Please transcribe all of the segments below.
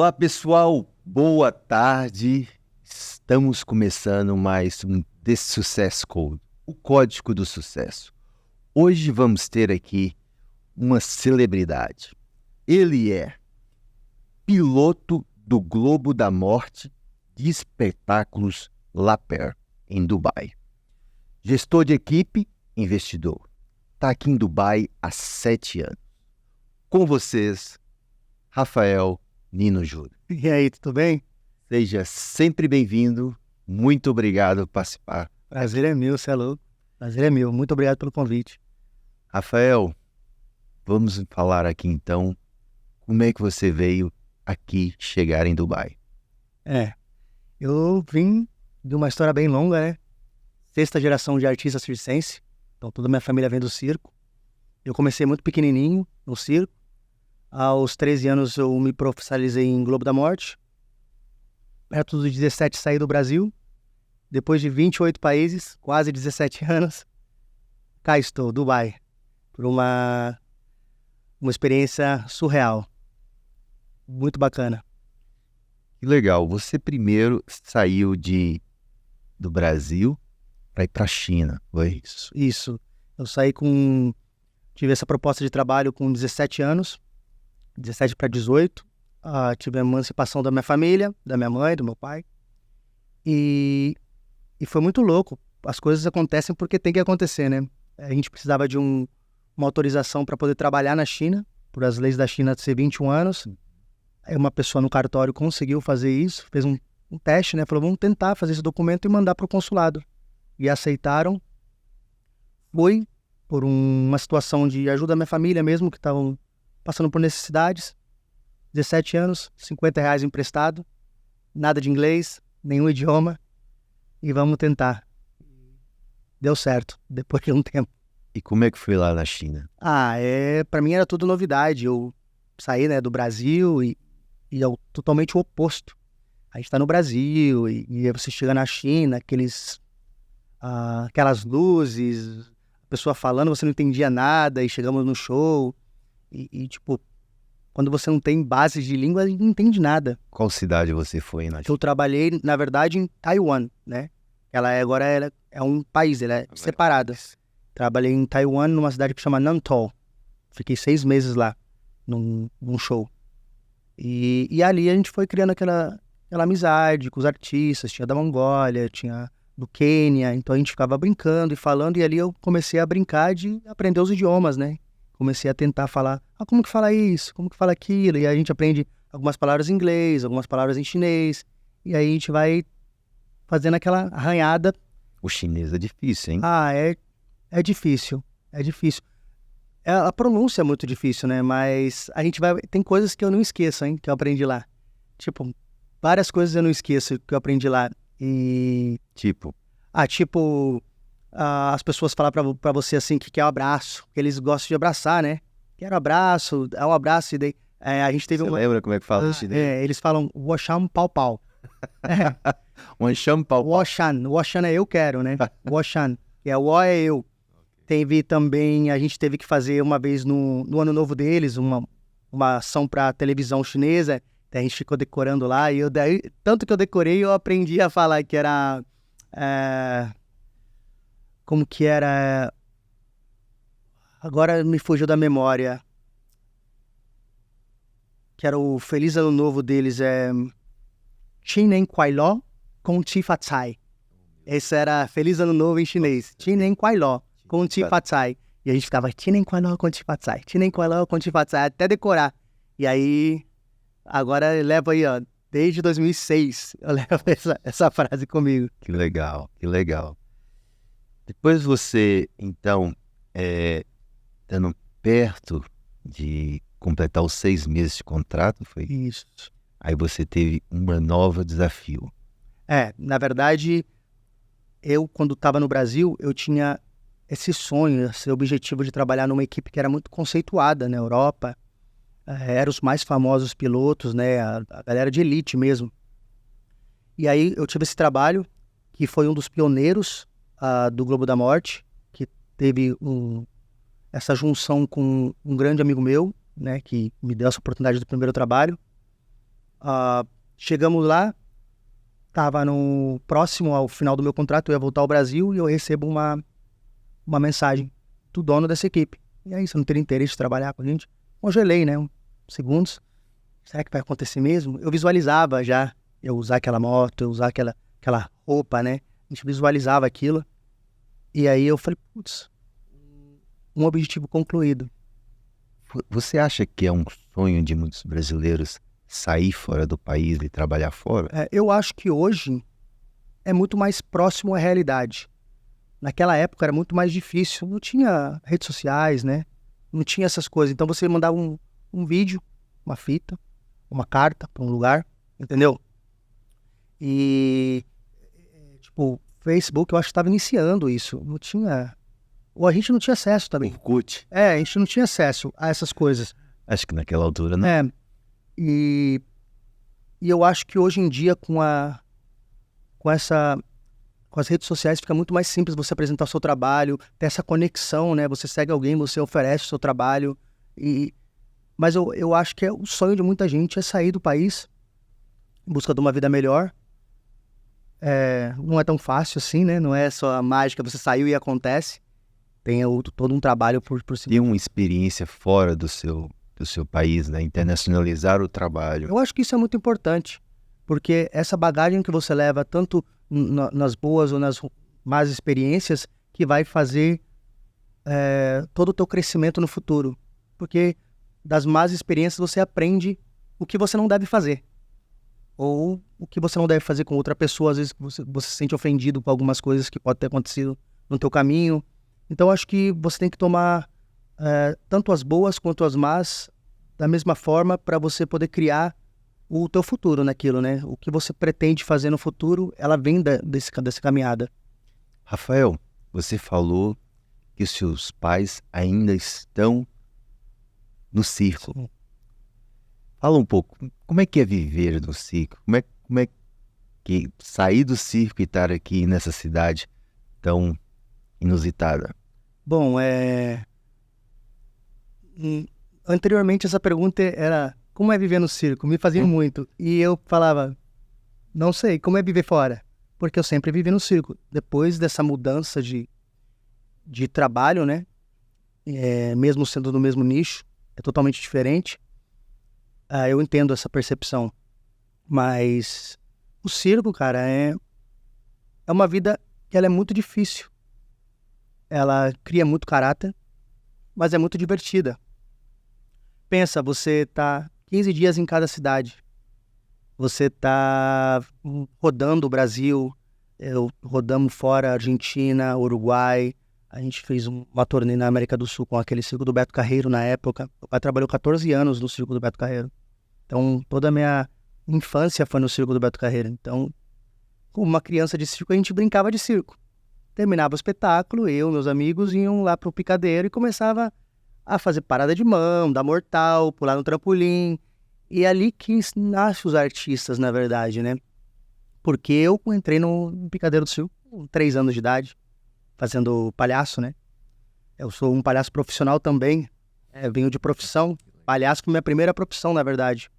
Olá, pessoal. Boa tarde. Estamos começando mais um The Success Code, o código do sucesso. Hoje vamos ter aqui uma celebridade. Ele é piloto do Globo da Morte de espetáculos La Perle, em Dubai. Gestor de equipe, investidor. Está aqui em Dubai há 7 anos. Com vocês, Rafael Nino Júnior. E aí, tudo bem? Seja sempre bem-vindo. Muito obrigado por participar. Prazer é meu, você é louco. Prazer é meu. Muito obrigado pelo convite. Rafael, vamos falar aqui então como é que você veio aqui chegar em Dubai. Eu vim de uma história bem longa, né? 6ª geração de artista circense. Então toda a minha família vem do circo. Eu comecei muito pequenininho no circo. Aos 13 anos eu me profissionalizei em Globo da Morte. Perto dos 17 saí do Brasil. Depois de 28 países, quase 17 anos, cá estou, Dubai. Por uma experiência surreal. Muito bacana. Que legal, você primeiro saiu do Brasil para ir para a China, foi? Isso. Eu tive essa proposta de trabalho com 17 anos, 17 para 18. Tive a emancipação da minha família, da minha mãe, do meu pai. E foi muito louco. As coisas acontecem porque tem que acontecer, né? A gente precisava de uma autorização para poder trabalhar na China, por as leis da China de ser 21 anos. Aí uma pessoa no cartório conseguiu fazer isso, fez um teste, né? Falou, vamos tentar fazer esse documento e mandar para o consulado. E aceitaram. Foi por uma situação de ajuda à minha família mesmo, que estavam passando por necessidades. 17 anos, R$50 emprestado, nada de inglês, nenhum idioma, e vamos tentar. Deu certo, depois de um tempo. E como é que foi lá na China? Para mim era tudo novidade. Eu saí, né, do Brasil e é totalmente o oposto. A gente tá no Brasil e aí você chega na China, aquelas luzes, a pessoa falando, você não entendia nada, e chegamos no show, tipo, quando você não tem base de língua, não entende nada. Qual cidade você foi na China? Eu trabalhei, na verdade, em Taiwan, né? Agora é um país, ela é separada. Trabalhei em Taiwan, numa cidade que chama Nantong. Fiquei 6 meses lá, num show. E ali a gente foi criando aquela amizade com os artistas. Tinha da Mongólia, tinha do Quênia. Então a gente ficava brincando e falando. E ali eu comecei a brincar de aprender os idiomas, né? Comecei a tentar falar, como que fala isso? Como que fala aquilo? E aí a gente aprende algumas palavras em inglês, algumas palavras em chinês. E aí a gente vai fazendo aquela arranhada. O chinês é difícil, hein? É difícil. É difícil. A pronúncia é muito difícil, né? Mas a gente vai... Tem coisas que eu não esqueço, hein? Que eu aprendi lá. Tipo, várias coisas eu não esqueço que eu aprendi lá. Tipo? As pessoas falam pra você assim que quer um abraço. Que eles gostam de abraçar, né? Quero abraço, dá um abraço. E daí a gente teve Você lembra como é que fala isso? Eles falam Washan Pau Pau. Washan Pau Pau. Washan é eu quero, né? Washan. O é eu. Teve também, a gente teve que fazer uma vez no ano novo deles, uma ação pra televisão chinesa. Daí a gente ficou decorando lá. E tanto que eu decorei, eu aprendi a falar que era... como que era... Agora me fugiu da memória. Que era o feliz ano novo deles. Chinen Kuai Lo Kong Chi Fat Sai. Esse era feliz ano novo em chinês. Chinen Kuai Lo Kong Chi Fat Sai. E a gente ficava Chinen Kuai Lo Kong Chi Fat Sai. Chinen Kuai Lo Kong Chi Fat Sai. Até decorar. E aí, agora eu levo aí, desde 2006, eu levo essa frase comigo. Que legal, que legal. Depois você, então, estando perto de completar os 6 meses de contrato, foi? Isso. Aí você teve um novo desafio. Na verdade, eu, quando estava no Brasil, eu tinha esse sonho, esse objetivo de trabalhar numa equipe que era muito conceituada na Europa. Eram os mais famosos pilotos, né? A galera de elite mesmo. E aí eu tive esse trabalho, que foi um dos pioneiros do Globo da Morte, que teve essa junção com um grande amigo meu, né? Que me deu essa oportunidade do primeiro trabalho. Chegamos lá, estava no próximo ao final do meu contrato, eu ia voltar ao Brasil e eu recebo uma mensagem do dono dessa equipe. E aí, você não teria interesse de trabalhar com a gente? Congelei, né? Uns segundos. Será que vai acontecer mesmo? Eu visualizava já eu usar aquela moto, eu usar aquela roupa, né? A gente visualizava aquilo. E aí eu falei, putz, um objetivo concluído. Você acha que é um sonho de muitos brasileiros sair fora do país e trabalhar fora? Eu acho que hoje é muito mais próximo à realidade. Naquela época era muito mais difícil. Não tinha redes sociais, né? Não tinha essas coisas. Então você mandava um vídeo, uma fita, uma carta para um lugar, entendeu? E, tipo, Facebook eu acho que estava iniciando isso. Não tinha... Ou a gente não tinha acesso também. Orkut? A gente não tinha acesso a essas coisas. Acho que naquela altura, não. E eu acho que hoje em dia com as redes sociais fica muito mais simples você apresentar o seu trabalho, ter essa conexão, né? Você segue alguém, você oferece o seu trabalho. Mas eu acho que o sonho de muita gente é sair do país em busca de uma vida melhor. Não é tão fácil assim, né? Não é só a mágica, você saiu e acontece. Tem todo um trabalho por cima. Ter uma experiência fora do seu país, né? Internacionalizar o trabalho. Eu acho que isso é muito importante, porque essa bagagem que você leva, tanto nas boas ou nas más experiências, que vai fazer todo o teu crescimento no futuro. Porque das más experiências você aprende o que você não deve fazer. Ou o que você não deve fazer com outra pessoa. Às vezes você se sente ofendido com algumas coisas que podem ter acontecido no teu caminho. Então acho que você tem que tomar tanto as boas quanto as más da mesma forma para você poder criar o teu futuro naquilo, né? O que você pretende fazer no futuro, ela vem dessa caminhada. Rafael, você falou que os seus pais ainda estão no circo. Sim. Fala um pouco, como é que é viver no circo? Como é que sair do circo e estar aqui nessa cidade tão inusitada? Bom, anteriormente essa pergunta era como é viver no circo? Me fazia muito. E eu falava, não sei, como é viver fora? Porque eu sempre vivi no circo. Depois dessa mudança de trabalho, né? Mesmo sendo no mesmo nicho, é totalmente diferente. Eu entendo essa percepção. Mas o circo, cara, é uma vida que ela é muito difícil. Ela cria muito caráter, mas é muito divertida. Pensa, você tá 15 dias em cada cidade. Você tá rodando o Brasil, rodamos fora Argentina, Uruguai. A gente fez uma turnê na América do Sul com aquele circo do Beto Carreiro na época. O pai trabalhou 14 anos no circo do Beto Carreiro. Então, toda a minha infância foi no circo do Beto Carreiro. Então, como uma criança de circo, a gente brincava de circo. Terminava o espetáculo, eu e meus amigos iam lá pro picadeiro e começava a fazer parada de mão, dar mortal, pular no trampolim. E é ali que nascem os artistas, na verdade, né? Porque eu entrei no picadeiro do circo com 3 anos de idade, fazendo palhaço, né? Eu sou um palhaço profissional também, venho de profissão. Palhaço foi minha primeira profissão, na verdade.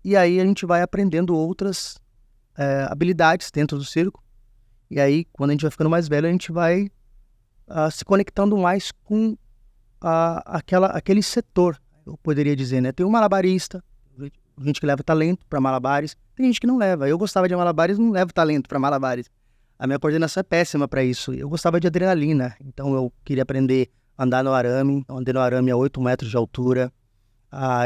E aí a gente vai aprendendo outras habilidades dentro do circo. E aí, quando a gente vai ficando mais velho, a gente vai se conectando mais com aquele setor, eu poderia dizer, né? Tem o malabarista, gente que leva talento para malabares, tem gente que não leva. Eu gostava de malabares, não levo talento para malabares. A minha coordenação é péssima para isso. Eu gostava de adrenalina, então eu queria aprender a andar no arame. Eu andei no arame a 8 metros de altura.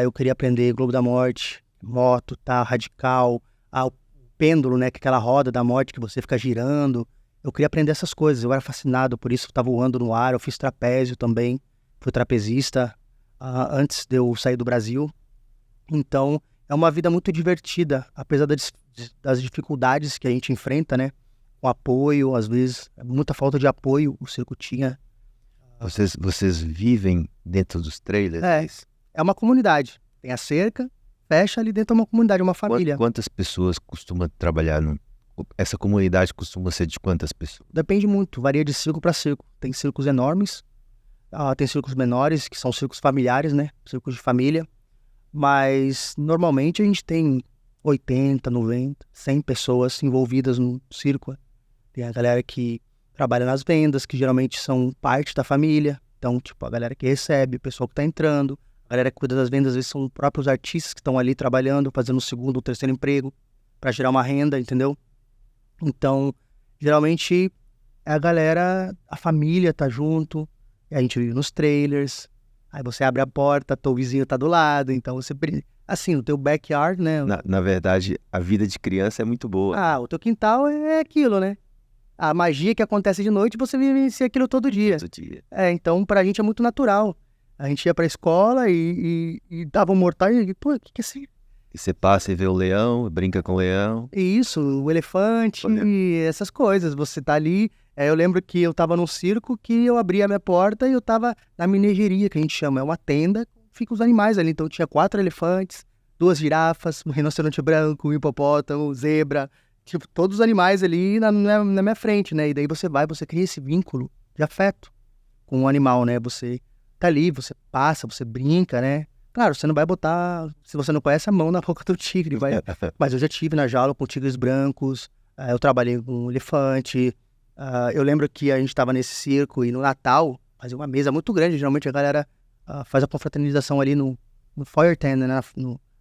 Eu queria aprender Globo da Morte, moto, radical, o pêndulo, né? Que é aquela roda da morte que você fica girando. Eu queria aprender essas coisas, eu era fascinado por isso, eu estava voando no ar, eu fiz trapézio também, fui trapezista antes de eu sair do Brasil. Então, é uma vida muito divertida, apesar das dificuldades que a gente enfrenta, né? Com apoio, às vezes, muita falta de apoio o circo tinha. Vocês vivem dentro dos trailers? É uma comunidade, tem a cerca, fecha ali dentro, é uma comunidade, uma família. Quantas pessoas costumam trabalhar essa comunidade costuma ser de quantas pessoas? Depende muito, varia de circo para circo. Tem circos enormes, tem circos menores, que são circos familiares, né? Circos de família. Mas normalmente a gente tem 80, 90, 100 pessoas envolvidas no circo. Tem a galera que trabalha nas vendas, que geralmente são parte da família. Então, tipo, a galera que recebe, o pessoal que tá entrando, a galera que cuida das vendas, às vezes são os próprios artistas que estão ali trabalhando, fazendo o segundo ou terceiro emprego para gerar uma renda, entendeu? Então, geralmente a galera, a família tá junto, e a gente vive nos trailers, aí você abre a porta, teu vizinho tá do lado, então você, assim, o teu backyard, né? Na verdade, a vida de criança é muito boa. Ah, o teu quintal é aquilo, né? A magia que acontece de noite, você vivencia aquilo todo dia. Todo dia. Então pra gente é muito natural. A gente ia pra escola e dava um mortal e, pô, o que é assim? E você passa e vê o leão, brinca com o leão. Isso, o elefante Olha. e essas coisas. Você tá ali. Eu lembro que eu tava num circo que eu abri a minha porta e eu tava na menageria, que a gente chama. É uma tenda, ficam os animais ali. Então tinha 4 elefantes, 2 girafas, um rinoceronte branco, um hipopótamo, zebra. Tipo, todos os animais ali na minha frente, né? E daí você cria esse vínculo de afeto com o animal, né? Você tá ali, você passa, você brinca, né? Claro, você não vai botar, se você não conhece, a mão na boca do tigre, mas eu já tive na jaula com tigres brancos, eu trabalhei com um elefante, eu lembro que a gente estava nesse circo e no Natal, fazia uma mesa muito grande, geralmente a galera faz a confraternização ali no foyer tent, né,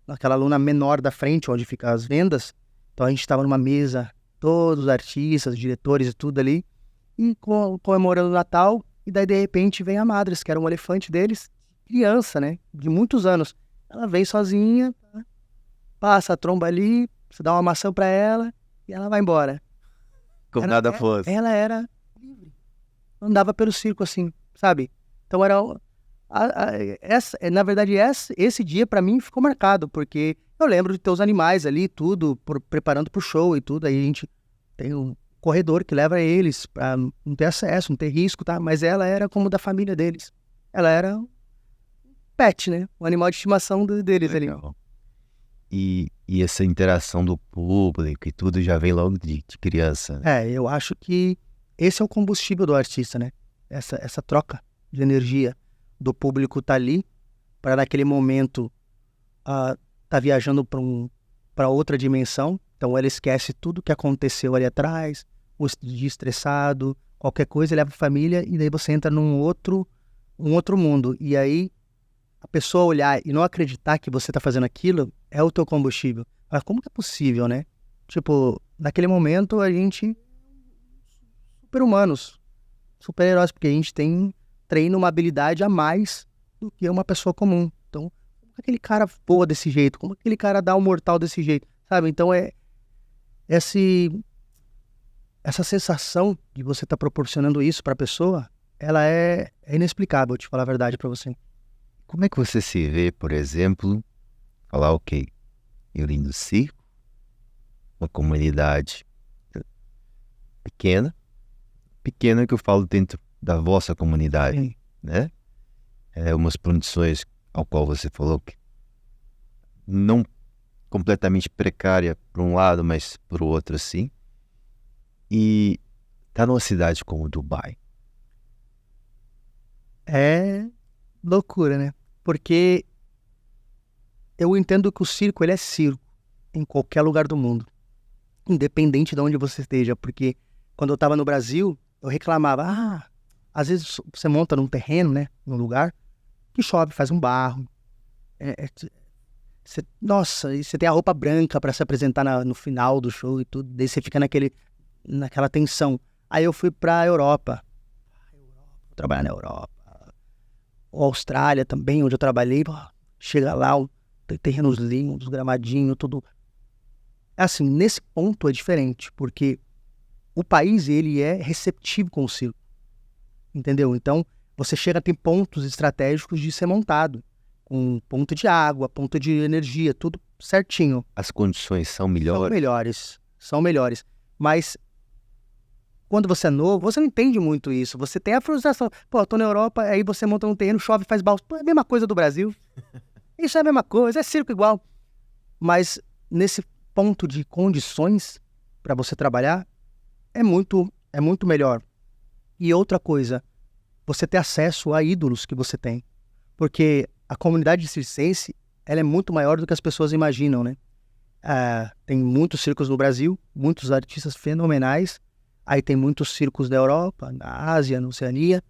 naquela lona menor da frente, onde ficam as vendas, então a gente estava numa mesa, todos os artistas, diretores e tudo ali, e comemorando o Natal, e daí de repente vem a Madres, que era um elefante deles, criança, né, de muitos anos. Ela vem sozinha, passa a tromba ali, você dá uma maçã pra ela e ela vai embora. Como nada fosse. Ela era livre. Andava pelo circo assim, sabe? Então era... na verdade, esse dia pra mim ficou marcado, porque eu lembro de ter os animais ali, tudo, preparando pro show e tudo, aí a gente tem um corredor que leva eles pra não ter acesso, não ter risco, tá? Mas ela era como da família deles. Ela era pet, né? O animal de estimação deles ali. E essa interação do público e tudo já vem logo de criança, né? Eu acho que esse é o combustível do artista, né? Essa troca de energia do público tá ali para naquele momento tá viajando para outra dimensão. Então ela esquece tudo que aconteceu ali atrás, o dia estressado, qualquer coisa, leva a família e daí você entra um outro mundo. E aí a pessoa olhar e não acreditar que você tá fazendo aquilo é o teu combustível. Mas como que é possível, né? Tipo, naquele momento a gente super-humanos, super-heróis, porque a gente treina uma habilidade a mais do que uma pessoa comum. Então, como que aquele cara voa desse jeito? Como que aquele cara dá um mortal desse jeito? Sabe? Então essa sensação de você estar proporcionando isso pra pessoa, ela é inexplicável, te falar a verdade pra você. Como é que você se vê, por exemplo, falar, ok, eu vim do circo, uma comunidade pequena que eu falo dentro da vossa comunidade, Sim. né? Umas condições ao qual você falou que não completamente precária por um lado, mas por outro sim. E tá numa cidade como Dubai. É loucura, né? Porque eu entendo que o circo, ele é circo em qualquer lugar do mundo, independente de onde você esteja, porque quando eu tava no Brasil, eu reclamava, às vezes você monta num terreno, né, num lugar, que chove, faz um barro, nossa, e você tem a roupa branca pra se apresentar no final do show e tudo, daí você fica naquela tensão. Aí eu fui pra Europa, trabalhar na Europa, ou Austrália também, onde eu trabalhei, chega lá, tem terrenos lindos, gramadinho, tudo. Assim, nesse ponto é diferente, porque o país, ele é receptivo com o circo, entendeu? Então, você chega, tem pontos estratégicos de ser montado, com ponto de água, ponto de energia, tudo certinho. As condições são melhores? São melhores. Mas quando você é novo, você não entende muito isso. Você tem a frustração. Pô, eu tô na Europa, aí você monta um terreno, chove, faz balsa. Pô, é a mesma coisa do Brasil. Isso é a mesma coisa, é circo igual. Mas nesse ponto de condições para você trabalhar, é muito melhor. E outra coisa, você ter acesso a ídolos que você tem. Porque a comunidade circense ela é muito maior do que as pessoas imaginam, né? Tem muitos circos no Brasil, muitos artistas fenomenais. Aí tem muitos circos na Europa, na Ásia, na Oceania.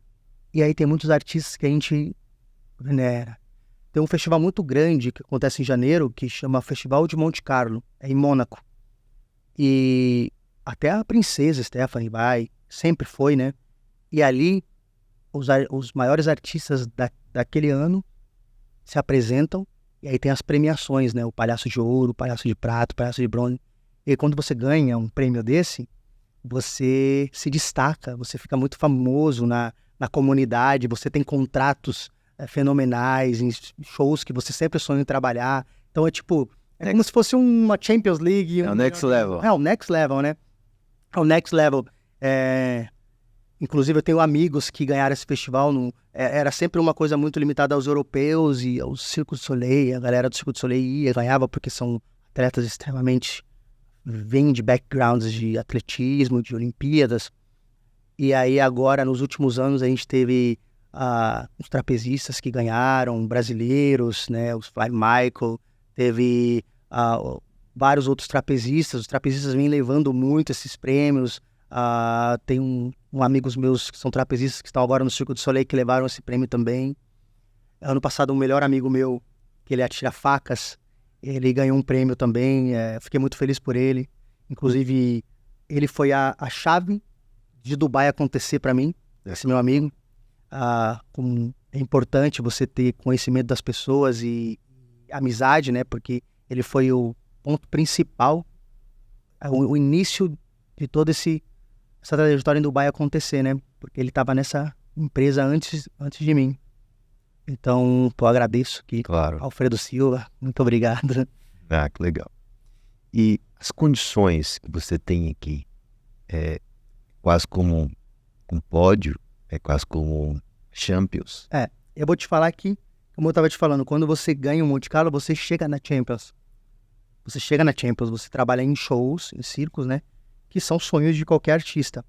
E aí tem muitos artistas que a gente venera. Tem um festival muito grande que acontece em janeiro, que chama Festival de Monte Carlo, é em Mônaco. E até a princesa Stephanie vai, sempre foi, né? E ali os maiores artistas daquele ano se apresentam, e aí tem as premiações, né? O Palhaço de Ouro, o Palhaço de Prata, o Palhaço de Bronze. E aí, quando você ganha um prêmio desse, você se destaca, você fica muito famoso na comunidade, você tem contratos fenomenais, em shows que você sempre sonha em trabalhar. Então é tipo, é como se fosse uma Champions League. É o next level. É o next level, né? É o next level. Inclusive eu tenho amigos que ganharam esse festival, era sempre uma coisa muito limitada aos europeus e aos Circo du Soleil, a galera do Circo du Soleil ia, ganhava porque são atletas extremamente, vêm de backgrounds de atletismo, de Olimpíadas. E aí agora, nos últimos anos, a gente teve os trapezistas que ganharam, brasileiros, né, os Fly Michael, teve vários outros trapezistas. Os trapezistas vêm levando muito esses prêmios. Tem amigos meus que são trapezistas que estão agora no Circo du Soleil que levaram esse prêmio também. Ano passado, um melhor amigo meu, que ele atira facas, ele ganhou um prêmio também. Fiquei muito feliz por ele. Inclusive, ele foi a chave de Dubai acontecer para mim, esse meu amigo. É importante você ter conhecimento das pessoas e amizade, né? Porque ele foi o ponto principal, o início de toda essa trajetória em Dubai acontecer, né? Porque ele estava nessa empresa antes de mim. Então, eu agradeço aqui. Claro. Alfredo Silva, muito obrigado. Que legal. E as condições que você tem aqui, quase como um pódio, é quase como um Champions. Eu vou te falar que, como eu estava te falando, quando você ganha um Monte Carlo, você chega na Champions. Você trabalha em shows, em circos, né? Que são sonhos de qualquer artista.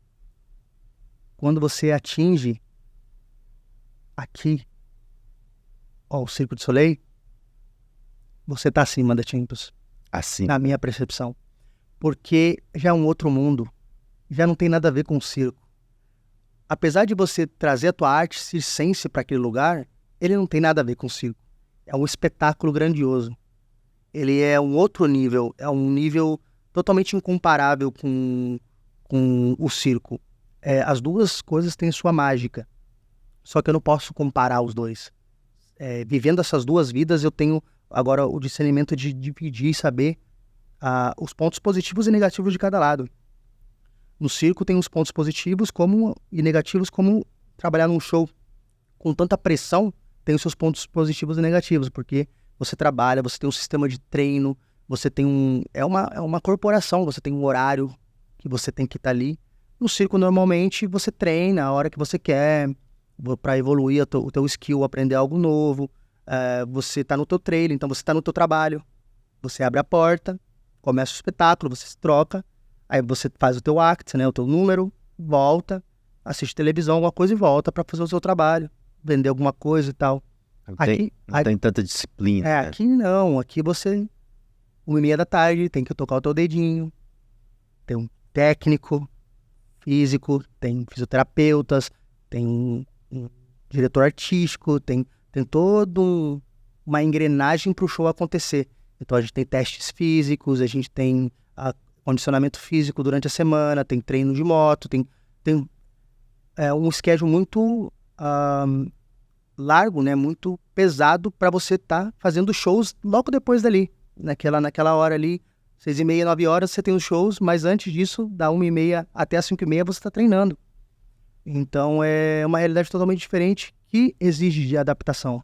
Quando você atinge aqui, o Circo du Soleil, você está acima da Champions. Assim. Na minha percepção. Porque já é um outro mundo. Já não tem nada a ver com o circo. Apesar de você trazer a tua arte circense para aquele lugar, ele não tem nada a ver com o circo. É um espetáculo grandioso. Ele é um outro nível, é um nível totalmente incomparável com o circo. As duas coisas têm sua mágica, só que eu não posso comparar os dois. Vivendo essas duas vidas, eu tenho agora o discernimento de dividir e saber os pontos positivos e negativos de cada lado. No circo tem os pontos positivos e negativos, como trabalhar num show com tanta pressão tem os seus pontos positivos e negativos, porque você trabalha, você tem um sistema de treino, você tem é uma corporação, você tem um horário que você tem que estar ali. No circo, normalmente, você treina a hora que você quer, para evoluir o teu skill, aprender algo novo. Você está no teu treino, então você está no teu trabalho. Você abre a porta, começa o espetáculo, você se troca, aí você faz o teu act, né, o teu número, volta, assiste televisão, alguma coisa e volta para fazer o seu trabalho, vender alguma coisa e tal. Não tem tanta disciplina. Né? Aqui não, aqui você, 1h30 da tarde, tem que tocar o teu dedinho, tem um técnico, físico, tem fisioterapeutas, tem um diretor artístico, tem toda uma engrenagem para o show acontecer. Então a gente tem testes físicos, a gente tem condicionamento físico durante a semana, tem treino de moto, tem um schedule muito largo, né? Muito pesado para você estar fazendo shows logo depois dali. Naquela hora ali, 6h30, 9 horas, você tem os shows, mas antes disso, da 1h30 até as 5h30, você está treinando. Então é uma realidade totalmente diferente que exige de adaptação.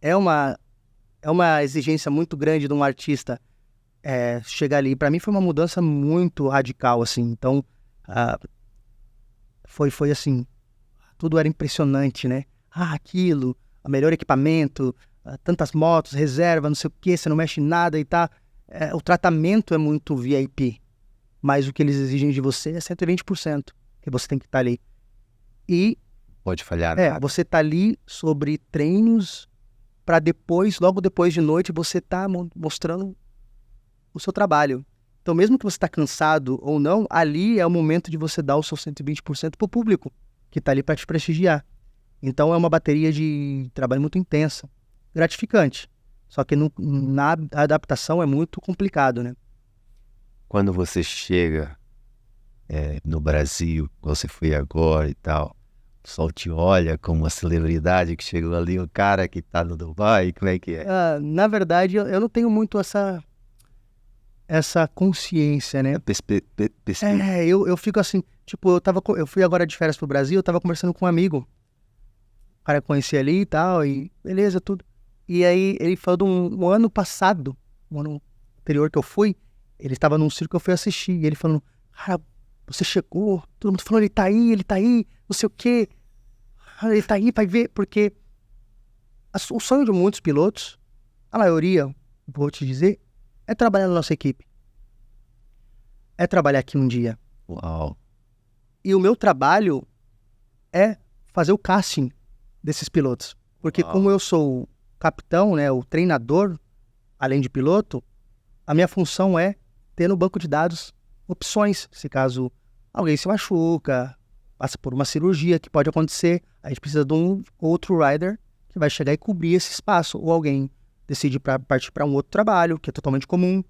É uma exigência muito grande de um artista chegar ali. Para mim foi uma mudança muito radical, assim. Então foi assim, tudo era impressionante, né? Aquilo, o melhor equipamento, tantas motos, reserva, não sei o que, você não mexe em nada e tá. O tratamento é muito VIP, mas o que eles exigem de você é 120%, que você tem que estar ali. E pode falhar. você tá ali sobre treinos para depois, logo depois de noite, você tá mostrando o seu trabalho. Então, mesmo que você está cansado ou não, ali é o momento de você dar o seu 120% para o público, que está ali para te prestigiar. Então, é uma bateria de trabalho muito intensa, gratificante. Só que na adaptação é muito complicado, né? Quando você chega no Brasil, você foi agora e tal, o pessoal te olha como uma celebridade que chegou ali, o cara que tá no Dubai, como é que é? Na verdade, eu não tenho muito essa consciência, né? Eu fico assim, tipo, eu fui agora de férias pro Brasil, eu tava conversando com um amigo, o cara conhecia ali e tal, e beleza, tudo. E aí ele falou de um ano passado, um ano anterior que eu fui, ele estava num circo que eu fui assistir, e ele falando, cara, você chegou, todo mundo falando, ele tá aí, não sei o quê, ele tá aí, vai ver, porque o sonho de muitos pilotos, a maioria, vou te dizer, é trabalhar na nossa equipe. É trabalhar aqui um dia. Uau! E o meu trabalho é fazer o casting desses pilotos. Porque como eu sou o capitão, né, o treinador, além de piloto, a minha função é ter no banco de dados opções. Se caso alguém se machuca, passa por uma cirurgia que pode acontecer, a gente precisa de um outro rider que vai chegar e cobrir esse espaço. Ou alguém decide partir para um outro trabalho, que é totalmente comum.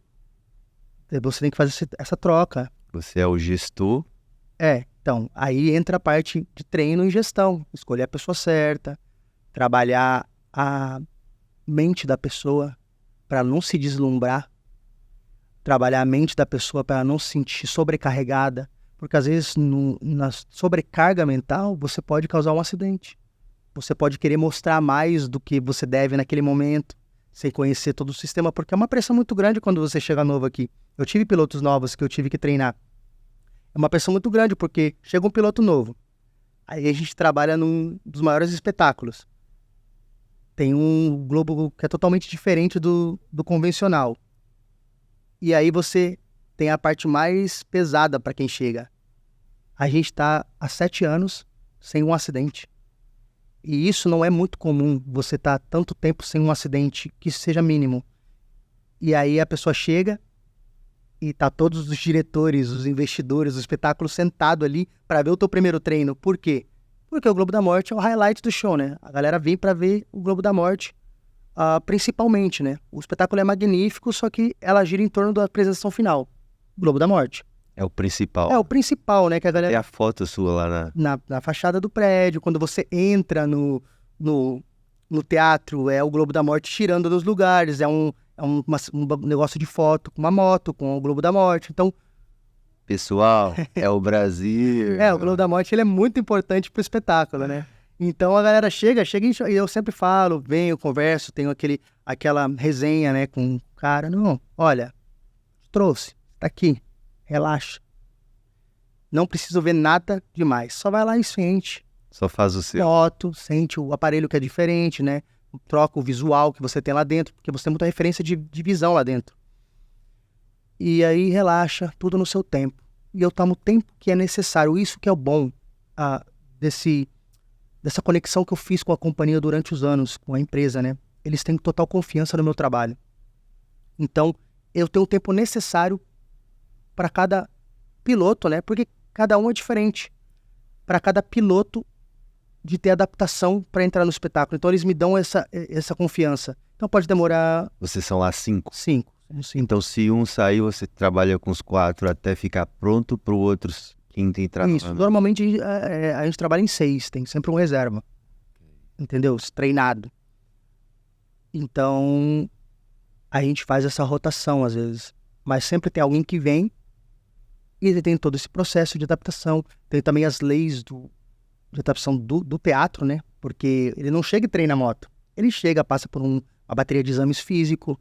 Você tem que fazer essa troca. Você é o gestor. Então, aí entra a parte de treino e gestão. Escolher a pessoa certa, trabalhar a mente da pessoa para não se deslumbrar, trabalhar a mente da pessoa para não se sentir sobrecarregada, porque às vezes na sobrecarga mental você pode causar um acidente. Você pode querer mostrar mais do que você deve naquele momento, sem conhecer todo o sistema, porque é uma pressão muito grande quando você chega novo aqui. Eu tive pilotos novos que eu tive que treinar. É uma pressão muito grande, porque chega um piloto novo. Aí a gente trabalha num dos maiores espetáculos. Tem um globo que é totalmente diferente do convencional. E aí você tem a parte mais pesada para quem chega. A gente está há 7 anos sem um acidente. E isso não é muito comum, você tá tanto tempo sem um acidente que seja mínimo. E aí a pessoa chega e tá todos os diretores, os investidores, o espetáculo sentado ali para ver o teu primeiro treino. Por quê? Porque o Globo da Morte é o highlight do show, né? A galera vem para ver o Globo da Morte, principalmente, né? O espetáculo é magnífico, só que ela gira em torno da apresentação final. Globo da Morte. É o principal. É o principal, né? Que a galera... É a foto sua lá na fachada do prédio. Quando você entra no teatro, é o Globo da Morte tirando nos lugares. É um negócio de foto com uma moto, com o Globo da Morte. Então, pessoal, é o Brasil. O Globo da Morte ele é muito importante pro espetáculo, né? Então a galera chega e eu sempre falo, venho, converso, tenho aquela resenha, né, com o cara. Não, olha, trouxe, tá aqui. Relaxa. Não preciso ver nada demais. Só vai lá e sente. Só faz o seu. Foto, sente o aparelho que é diferente, né? Troca o visual que você tem lá dentro, porque você tem muita referência de visão lá dentro. E aí relaxa, tudo no seu tempo. E eu tomo o tempo que é necessário. Isso que é o bom dessa conexão que eu fiz com a companhia durante os anos, com a empresa, né? Eles têm total confiança no meu trabalho. Então, eu tenho o tempo necessário para cada piloto, né? Porque cada um é diferente. Para cada piloto de ter adaptação para entrar no espetáculo. Então eles me dão essa confiança. Então pode demorar... Vocês são lá 5? 5. Então se um sair, você trabalha com os 4 até ficar pronto para o outro quinto entrar. Isso. Normalmente a gente trabalha em 6. Tem sempre um reserva. Entendeu? Treinado. Então a gente faz essa rotação às vezes. Mas sempre tem alguém que vem e ele tem todo esse processo de adaptação. Tem também as leis de adaptação do teatro, né? Porque ele não chega e treina a moto. Ele chega, passa por uma bateria de exames físicos,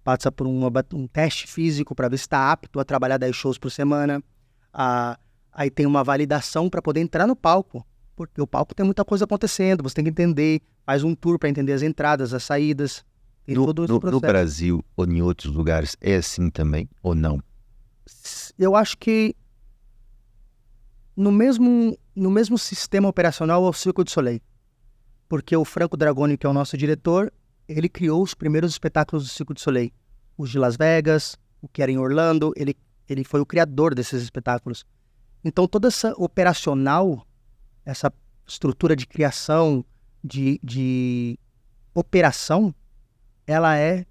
passa por um teste físico para ver se está apto a trabalhar 10 shows por semana. Aí tem uma validação para poder entrar no palco. Porque o palco tem muita coisa acontecendo, você tem que entender, faz um tour para entender as entradas, as saídas. Tem todo esse processo. No Brasil ou em outros lugares é assim também ou não? Eu acho que no mesmo sistema operacional é o Cirque du Soleil. Porque o Franco Dragoni, que é o nosso diretor, ele criou os primeiros espetáculos do Cirque du Soleil. Os de Las Vegas, o que era em Orlando, ele foi o criador desses espetáculos. Então, toda essa operacional, essa estrutura de criação, de operação, ela é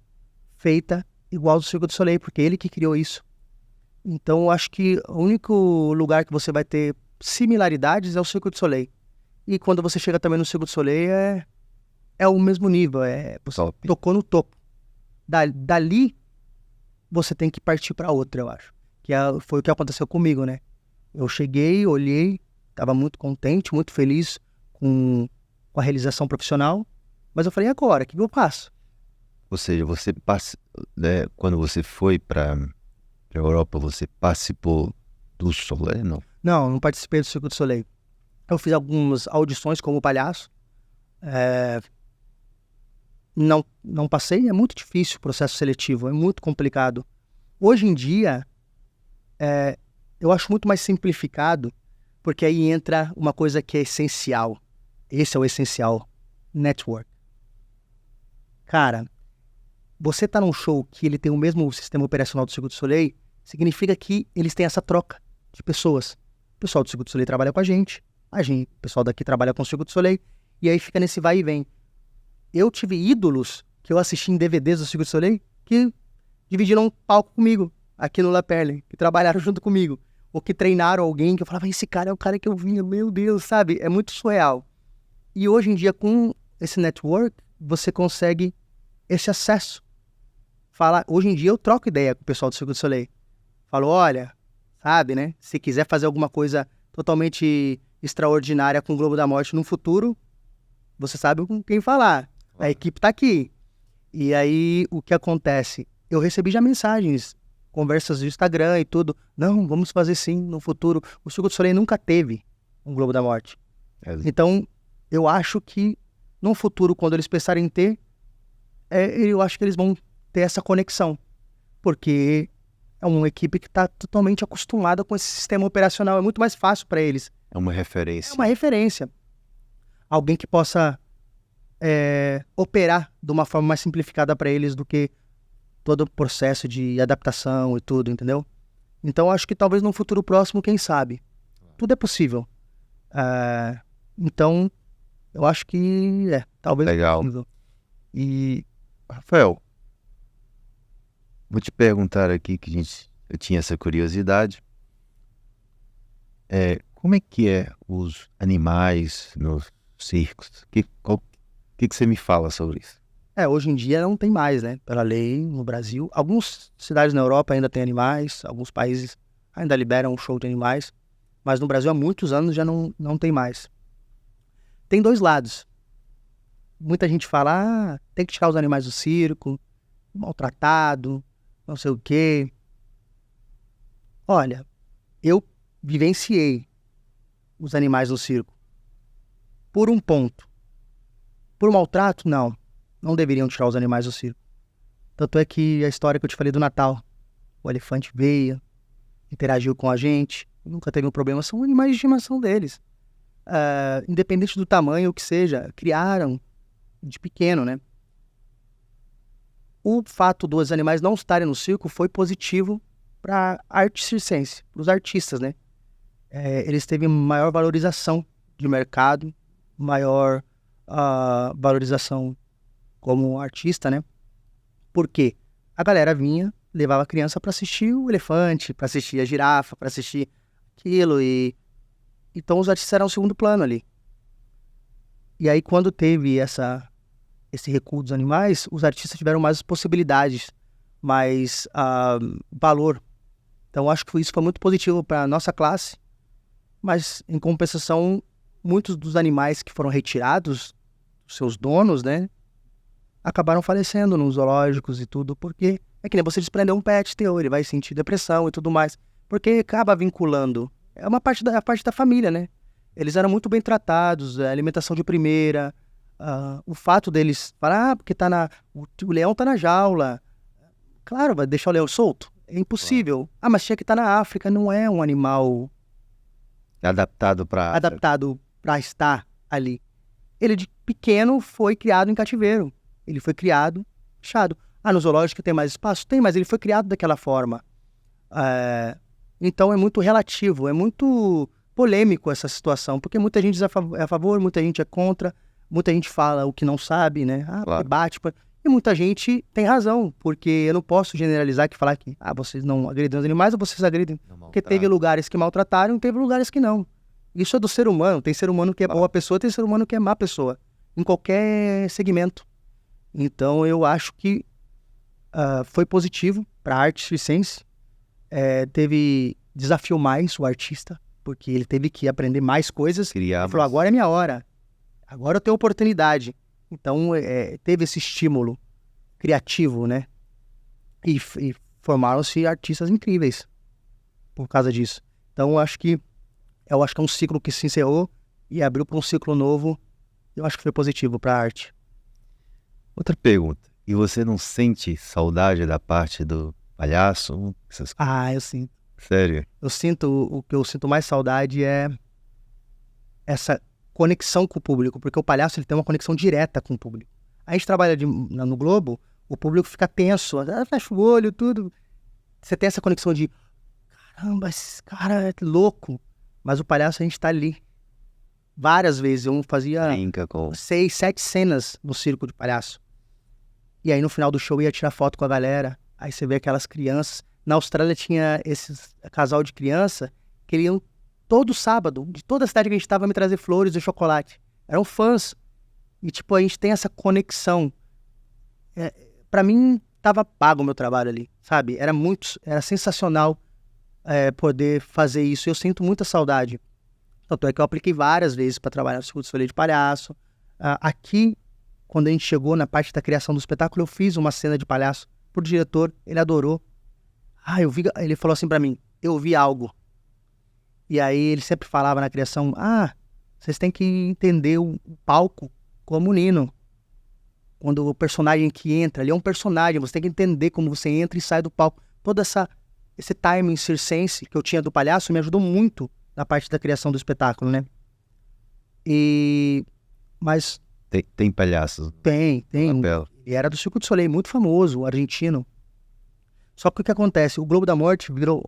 feita igual do Cirque du Soleil, porque é ele que criou isso. Então, eu acho que o único lugar que você vai ter similaridades é o Cirque du Soleil. E quando você chega também no Cirque du Soleil, é o mesmo nível, você Top. tocou no topo. Dali, você tem que partir para outra, eu acho. Foi o que aconteceu comigo, né? Eu cheguei, olhei, estava muito contente, muito feliz com a realização profissional, mas eu falei, e agora? O que eu faço? Ou seja, você né, quando você foi para a Europa, você participou do Soleil, não? Não participei do Cirque du Soleil. Eu fiz algumas audições como palhaço. Não passei, é muito difícil o processo seletivo, é muito complicado. Hoje em dia, eu acho muito mais simplificado, porque aí entra uma coisa que é essencial. Esse é o essencial. Network. Cara, você tá num show que ele tem o mesmo sistema operacional do Cirque du Soleil, significa que eles têm essa troca de pessoas. O pessoal do Cirque du Soleil trabalha com a gente, o pessoal daqui trabalha com o Cirque du Soleil, e aí fica nesse vai e vem. Eu tive ídolos que eu assisti em DVDs do Cirque du Soleil que dividiram um palco comigo, aqui no La Perle, que trabalharam junto comigo, ou que treinaram alguém que eu falava, esse cara é o cara que eu vinha, meu Deus, sabe? É muito surreal. E hoje em dia, com esse network, você consegue esse acesso. Hoje em dia eu troco ideia com o pessoal do Cirque du Soleil. Falo, olha, sabe, né? Se quiser fazer alguma coisa totalmente extraordinária com o Globo da Morte no futuro, você sabe com quem falar. A equipe tá aqui. E aí, o que acontece? Eu recebi já mensagens, conversas do Instagram e tudo. Não, vamos fazer sim no futuro. O Cirque du Soleil nunca teve um Globo da Morte. Então, eu acho que no futuro, quando eles pensarem em ter, eu acho que eles vão ter essa conexão. Porque é uma equipe que está totalmente acostumada com esse sistema operacional. É muito mais fácil para eles. É uma referência. É uma referência. Alguém que possa operar de uma forma mais simplificada para eles do que todo o processo de adaptação e tudo, entendeu? Então, acho que talvez no futuro próximo, quem sabe? Tudo é possível. Então, eu acho que talvez... Legal. E, Rafael, vou te perguntar aqui, que eu tinha essa curiosidade. Como é que os animais nos circos? O que você me fala sobre isso? Hoje em dia não tem mais, né? Pela lei no Brasil. Algumas cidades na Europa ainda tem animais, alguns países ainda liberam um show de animais, mas no Brasil há muitos anos já não tem mais. Tem dois lados. Muita gente fala, tem que tirar os animais do circo, maltratado, não sei o quê. Olha, eu vivenciei os animais no circo por um ponto. Por maltrato, não deveriam tirar os animais do circo. Tanto é que a história que eu te falei do Natal, o elefante veio, interagiu com a gente, nunca teve um problema, são animais de estimação deles. Independente do tamanho, o que seja, criaram de pequeno, né? O fato dos animais não estarem no circo foi positivo para a arte circense, para os artistas, né? Eles teve maior valorização de mercado, maior valorização como artista, né? Porque a galera vinha, levava a criança para assistir o elefante, para assistir a girafa, para assistir aquilo, e então os artistas eram o segundo plano ali. E aí, quando teve esse recuo dos animais, os artistas tiveram mais possibilidades, mais valor. Então, acho que isso foi muito positivo para a nossa classe, mas, em compensação, muitos dos animais que foram retirados, seus donos, né, acabaram falecendo nos zoológicos e tudo, porque é que nem você desprender um pet teu, ele vai sentir depressão e tudo mais, porque acaba vinculando. É uma parte da família, né? Eles eram muito bem tratados, alimentação de primeira, o fato deles falar, porque o leão tá na jaula. Claro, vai deixar o leão solto? É impossível. Mas tinha que estar na África, não é um animal adaptado para estar ali. Ele de pequeno foi criado em cativeiro. Ele foi criado fechado. Ah, no zoológico tem mais espaço? Tem, mas ele foi criado daquela forma. Então é muito relativo, é muito polêmico essa situação, porque muita gente é a favor, muita gente é contra, muita gente fala o que não sabe, né? Claro. Bate, e muita gente tem razão, porque eu não posso generalizar que falar que vocês não agredem os animais ou vocês agredem. Porque teve lugares que maltrataram e teve lugares que não. Isso é do ser humano, tem ser humano que é boa pessoa, tem ser humano que é má pessoa, em qualquer segmento. Então eu acho que foi positivo para a arte circense. Desafiou mais o artista, porque ele teve que aprender mais coisas. Ele falou, agora é minha hora, agora eu tenho oportunidade. Então teve esse estímulo criativo, né? E formaram-se artistas incríveis por causa disso. Então eu acho que é um ciclo que se encerrou e abriu para um ciclo novo. Eu acho que foi positivo para a arte. Outra pergunta. E você não sente saudade da parte do palhaço? Eu sinto. Sério? O que eu sinto mais saudade é essa conexão com o público, porque o palhaço ele tem uma conexão direta com o público. A gente trabalha no Globo, o público fica tenso, fecha o olho, tudo. Você tem essa conexão de, caramba, esse cara é louco. Mas o palhaço a gente tá ali. Várias vezes, eu fazia 6, 7 cenas no circo de palhaço. E aí no final do show eu ia tirar foto com a galera. Aí você vê aquelas crianças. Na Austrália tinha esse casal de criança que eles iam todo sábado, de toda a cidade que a gente estava, me trazer flores e chocolate. Eram fãs. E tipo, a gente tem essa conexão. Pra mim, tava pago o meu trabalho ali, sabe? Era sensacional poder fazer isso. Eu sinto muita saudade. Tanto é que eu apliquei várias vezes para trabalhar no Circo du Soleil de palhaço. Aqui, quando a gente chegou na parte da criação do espetáculo, eu fiz uma cena de palhaço pro diretor, ele adorou. Ele falou assim pra mim, eu vi algo. E aí ele sempre falava na criação, vocês têm que entender o palco como um nino. Quando o personagem que entra, ele é um personagem, você tem que entender como você entra e sai do palco. Todo esse timing circense que eu tinha do palhaço me ajudou muito na parte da criação do espetáculo, né? Mas... Tem palhaços? Tem. E era do Circo du Soleil, muito famoso, argentino. Só que o que acontece? O Globo da Morte virou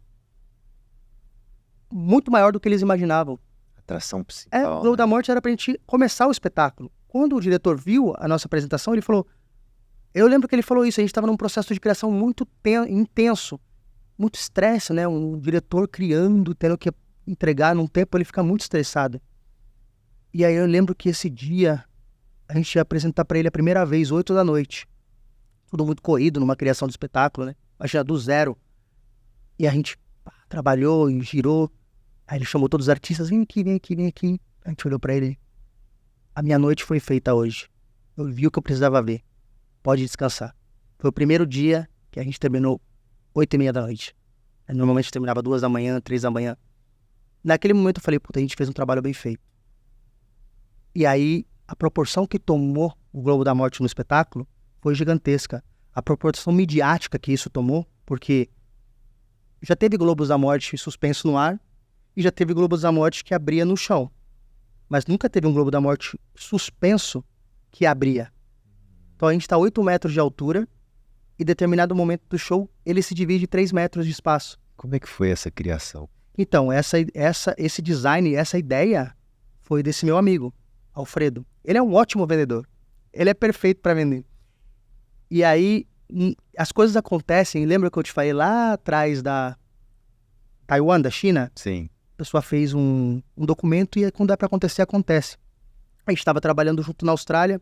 muito maior do que eles imaginavam. Atração principal. O Globo da Morte era pra gente começar o espetáculo. Quando o diretor viu a nossa apresentação, ele falou... Eu lembro que ele falou isso, a gente estava num processo de criação muito intenso. Muito estresse, né? Um diretor criando, tendo que entregar num tempo, ele fica muito estressado. E aí eu lembro que esse dia a gente ia apresentar pra ele a primeira vez, 8 da noite. Tudo muito corrido numa criação do espetáculo, né? Imagina, do zero. E a gente trabalhou e girou. Aí ele chamou todos os artistas, vem aqui. A gente olhou pra ele. A minha noite foi feita hoje. Eu vi o que eu precisava ver. Pode descansar. Foi o primeiro dia que a gente terminou 8h30 da noite. Normalmente terminava 2 da manhã, 3 da manhã. Naquele momento eu falei, puta, a gente fez um trabalho bem feito. E aí, a proporção que tomou o Globo da Morte no espetáculo foi gigantesca. A proporção midiática que isso tomou, porque já teve Globos da Morte suspenso no ar e já teve Globos da Morte que abria no chão. Mas nunca teve um Globo da Morte suspenso que abria. Então a gente está a 8 metros de altura e em determinado momento do show ele se divide em 3 metros de espaço. Como é que foi essa criação? Então, esse design, essa ideia foi desse meu amigo, Alfredo. Ele é um ótimo vendedor. Ele é perfeito para vender. E aí, as coisas acontecem. Lembra que eu te falei lá atrás da Taiwan, da China? Sim. A pessoa fez um documento e quando é para acontecer, acontece. A gente estava trabalhando junto na Austrália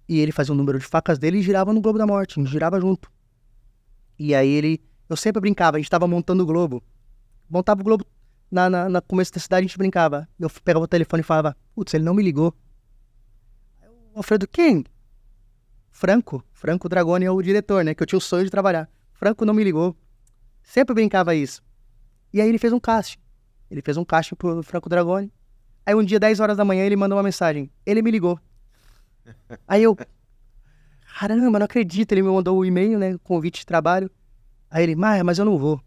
e ele fazia o número de facas dele e girava no Globo da Morte, a gente girava junto. E aí eu sempre brincava, a gente estava montando o Globo. Montava o Globo na começo da cidade, a gente brincava. Eu pegava o telefone e falava, putz, ele não me ligou. O Alfredo, quem? Franco Dragoni é o diretor, né, que eu tinha o sonho de trabalhar. Franco não me ligou. Sempre brincava isso. E aí ele fez um casting. Ele fez um casting pro Franco Dragoni. Aí um dia, 10 horas da manhã, ele mandou uma mensagem. Ele me ligou. Aí eu, caramba, não acredito. Ele me mandou um e-mail, né, convite de trabalho. Aí ele, mas eu não vou.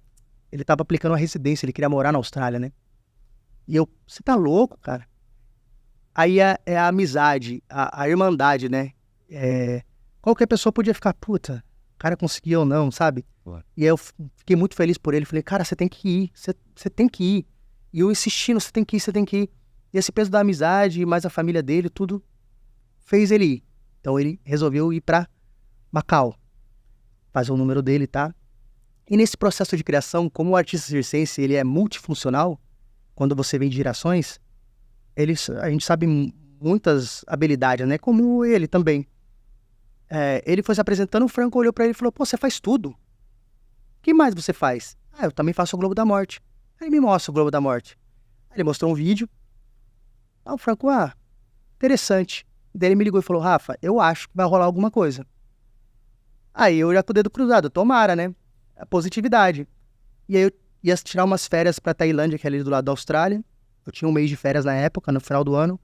Ele tava aplicando uma residência, ele queria morar na Austrália, né. E eu, você tá louco, cara? Aí é a amizade, a irmandade, né. Qualquer pessoa podia ficar, puta, o cara conseguiu ou não, sabe? Claro. E aí eu fiquei muito feliz por ele. Falei, cara, você tem que ir, você tem que ir. E eu insistindo, você tem que ir, você tem que ir. E esse peso da amizade, mais a família dele, tudo fez ele ir. Então ele resolveu ir pra Macau, fazer o número dele, tá? E nesse processo de criação, como o artista circense, ele é multifuncional, quando você vem de gerações, a gente sabe muitas habilidades, né? Como ele também. Ele foi se apresentando, o Franco olhou pra ele e falou, pô, você faz tudo. O que mais você faz? Eu também faço o Globo da Morte. Aí me mostra o Globo da Morte. Aí ele mostrou um vídeo. O Franco, interessante. Daí ele me ligou e falou, Rafa, eu acho que vai rolar alguma coisa. Aí eu já com o dedo cruzado, tomara, né? A positividade. E aí eu ia tirar umas férias pra Tailândia, que é ali do lado da Austrália. Eu tinha um mês de férias na época, no final do ano.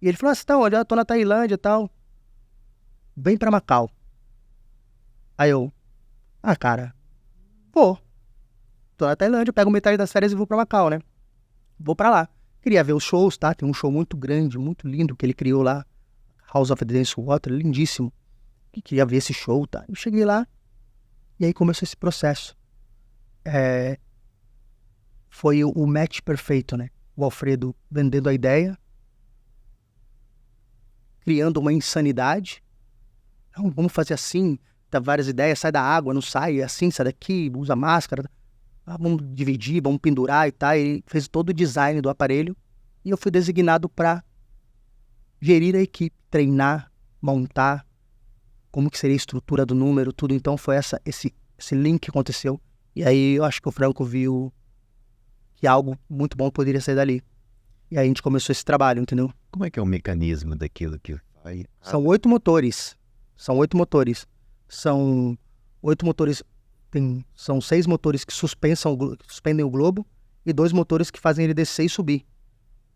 E ele falou, você tá onde? Eu tô na Tailândia e tal. Vem pra Macau. Aí eu, cara, vou. Tô na Tailândia, pego metade das férias e vou pra Macau, né? Vou pra lá. Queria ver os shows, tá? Tem um show muito grande, muito lindo que ele criou lá. House of the Dance Water, lindíssimo. E queria ver esse show, tá? Eu cheguei lá e aí começou esse processo. Foi o match perfeito, né? O Alfredo vendendo a ideia, criando uma insanidade. Não, vamos fazer assim, dá várias ideias, sai da água, não sai, assim, sai daqui, usa máscara. Vamos dividir, vamos pendurar e tal. Ele fez todo o design do aparelho e eu fui designado para gerir a equipe, treinar, montar, como que seria a estrutura do número, tudo. Então foi esse link que aconteceu. E aí eu acho que o Franco viu que algo muito bom poderia sair dali. E aí a gente começou esse trabalho, entendeu? Como é que é o mecanismo daquilo que vai... São 8 motores. São 8 motores. São 8 motores... São 6 motores que suspendem o globo e 2 motores que fazem ele descer e subir.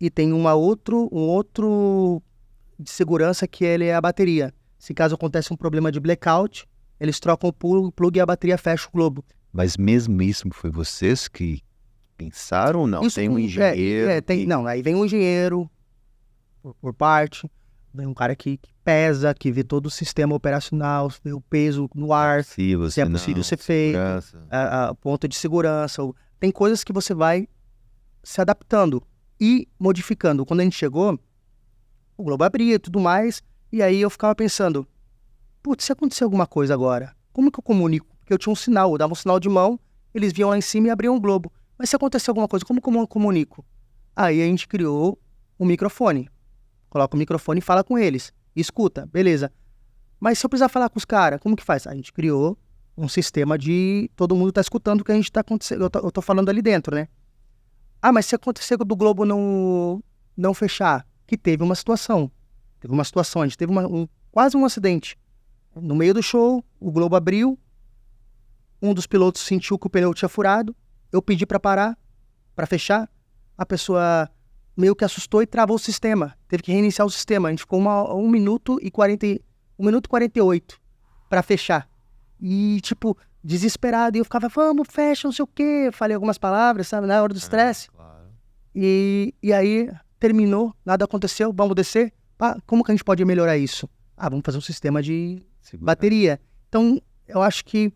E tem um outro de segurança que ele é a bateria. Se caso acontece um problema de blackout, eles trocam o plug e a bateria fecha o globo. Mas mesmo isso foi vocês que pensaram ou não? Isso Tem um engenheiro? Não, aí vem um engenheiro por parte, vem um cara que pesa, que vê todo o sistema operacional, vê o peso no ar, se é possível ser feito, ponto de segurança. Tem coisas que você vai se adaptando e modificando. Quando a gente chegou, o globo abria e tudo mais, e aí eu ficava pensando, putz, se acontecer alguma coisa agora, como que eu comunico? Porque eu tinha um sinal, eu dava um sinal de mão, eles vinham lá em cima e abriam o globo. Mas se acontecer alguma coisa, como que eu comunico? Aí a gente criou um microfone. Coloca o microfone e fala com eles. Escuta, beleza. Mas se eu precisar falar com os caras, como que faz? A gente criou um sistema de todo mundo tá escutando o que a gente tá acontecendo. Eu tô falando ali dentro, né? Mas se acontecer do globo não fechar, que teve uma situação. A gente teve quase um acidente. No meio do show, o globo abriu, um dos pilotos sentiu que o pneu tinha furado, eu pedi pra parar, pra fechar, a pessoa meio que assustou e travou o sistema. Teve que reiniciar o sistema. A gente ficou 1 minuto e 48 pra fechar. E, tipo, desesperado. E eu ficava, vamos, fecha, não sei o quê. Falei algumas palavras, sabe, na hora do estresse. Claro. E aí, terminou, nada aconteceu, vamos descer. Como que a gente pode melhorar isso? Vamos fazer um sistema de bateria. Então, eu acho que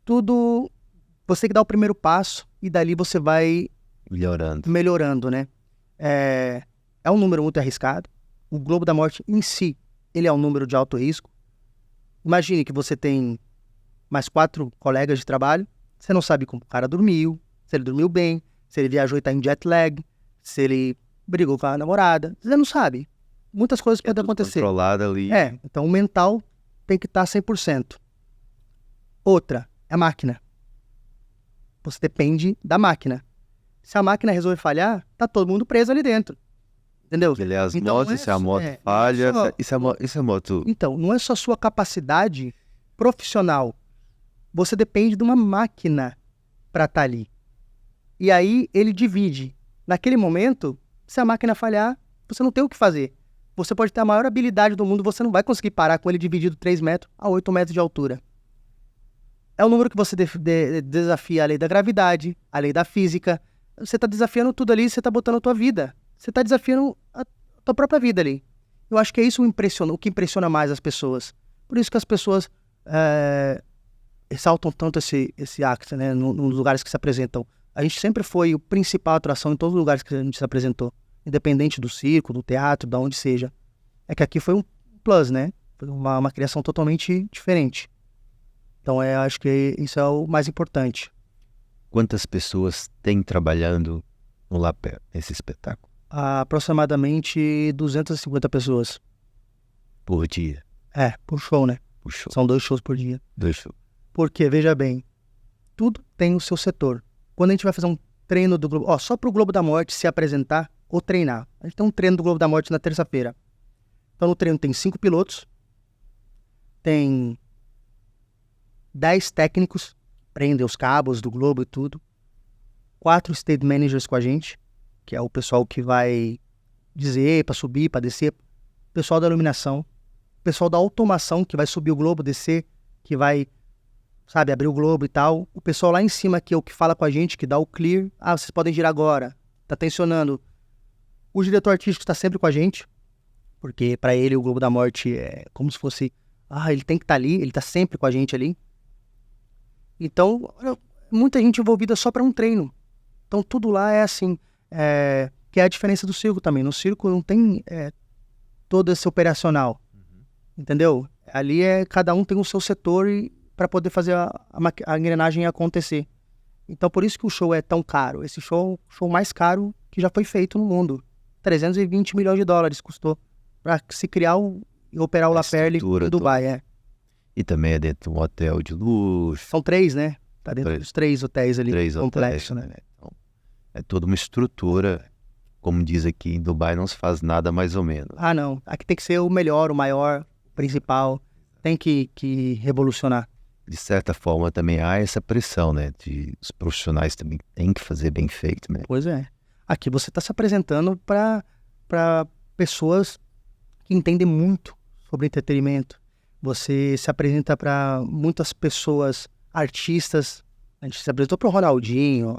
tudo... Você tem que dar o primeiro passo e dali você vai... Melhorando, né? É um número muito arriscado. O Globo da Morte em si, ele é um número de alto risco. Imagine que você tem mais 4 colegas de trabalho, você não sabe como o cara dormiu, se ele dormiu bem, se ele viajou e tá em jet lag, se ele brigou com a namorada, você não sabe. Muitas coisas podem acontecer. Controlado ali. Então o mental tem que estar 100%. Outra, é a máquina. Você depende da máquina. Se a máquina resolver falhar, tá todo mundo preso ali dentro. Entendeu? Aliás, então, se a moto falha, isso é moto... Então, não é só sua capacidade profissional. Você depende de uma máquina para estar ali. E aí, ele divide. Naquele momento, se a máquina falhar, você não tem o que fazer. Você pode ter a maior habilidade do mundo, você não vai conseguir parar com ele dividido 3 metros a 8 metros de altura. É o número que você desafia a lei da gravidade, a lei da física. Você está desafiando tudo ali, você está botando a tua vida. Você está desafiando a tua própria vida ali. Eu acho que é isso o que impressiona mais as pessoas. Por isso que as pessoas ressaltam tanto esse act, né, nos lugares que se apresentam. A gente sempre foi o principal atração em todos os lugares que a gente se apresentou, independente do circo, do teatro, de onde seja. É que aqui foi um plus, né? Foi uma criação totalmente diferente. Então, acho que isso é o mais importante. Quantas pessoas tem trabalhando no Lapé, nesse espetáculo? Aproximadamente 250 pessoas. Por dia? Por show, né? Por show. São 2 shows por dia. 2 shows. Porque, veja bem, tudo tem o seu setor. Quando a gente vai fazer um treino do Globo... só pro Globo da Morte se apresentar ou treinar. A gente tem um treino do Globo da Morte na terça-feira. Então, no treino tem 5 pilotos, tem 10 técnicos, prendem os cabos do Globo e tudo, 4 stage managers com a gente, que é o pessoal que vai dizer para subir, para descer, pessoal da iluminação, pessoal da automação, que vai subir o Globo, descer, que vai, sabe, abrir o Globo e tal, o pessoal lá em cima, que é o que fala com a gente, que dá o clear, vocês podem girar agora, tá tensionando. O diretor artístico está sempre com a gente, porque para ele o Globo da Morte é como se fosse, ele tem que estar ali, ele tá sempre com a gente ali. Então, muita gente envolvida só para um treino. Então, tudo lá é assim, que é a diferença do circo também. No circo não tem todo esse operacional, entendeu? Ali cada um tem o seu setor para poder fazer a engrenagem acontecer. Então, por isso que o show é tão caro. Esse show mais caro que já foi feito no mundo. 320 milhões de dólares custou para se criar e operar o La Perle em Dubai, E também é dentro de um hotel de luxo. São 3, né? Tá dentro dos 3 hotéis ali, 3 complexo, hotéis, né? Então, é toda uma estrutura. Como diz aqui, em Dubai não se faz nada mais ou menos. Não. Aqui tem que ser o melhor, o maior, o principal. Tem que revolucionar. De certa forma também há essa pressão, né? Os profissionais também têm que fazer bem feito, né? Pois é. Aqui você está se apresentando para pessoas que entendem muito sobre entretenimento. Você se apresenta para muitas pessoas, artistas. A gente se apresentou para o Ronaldinho,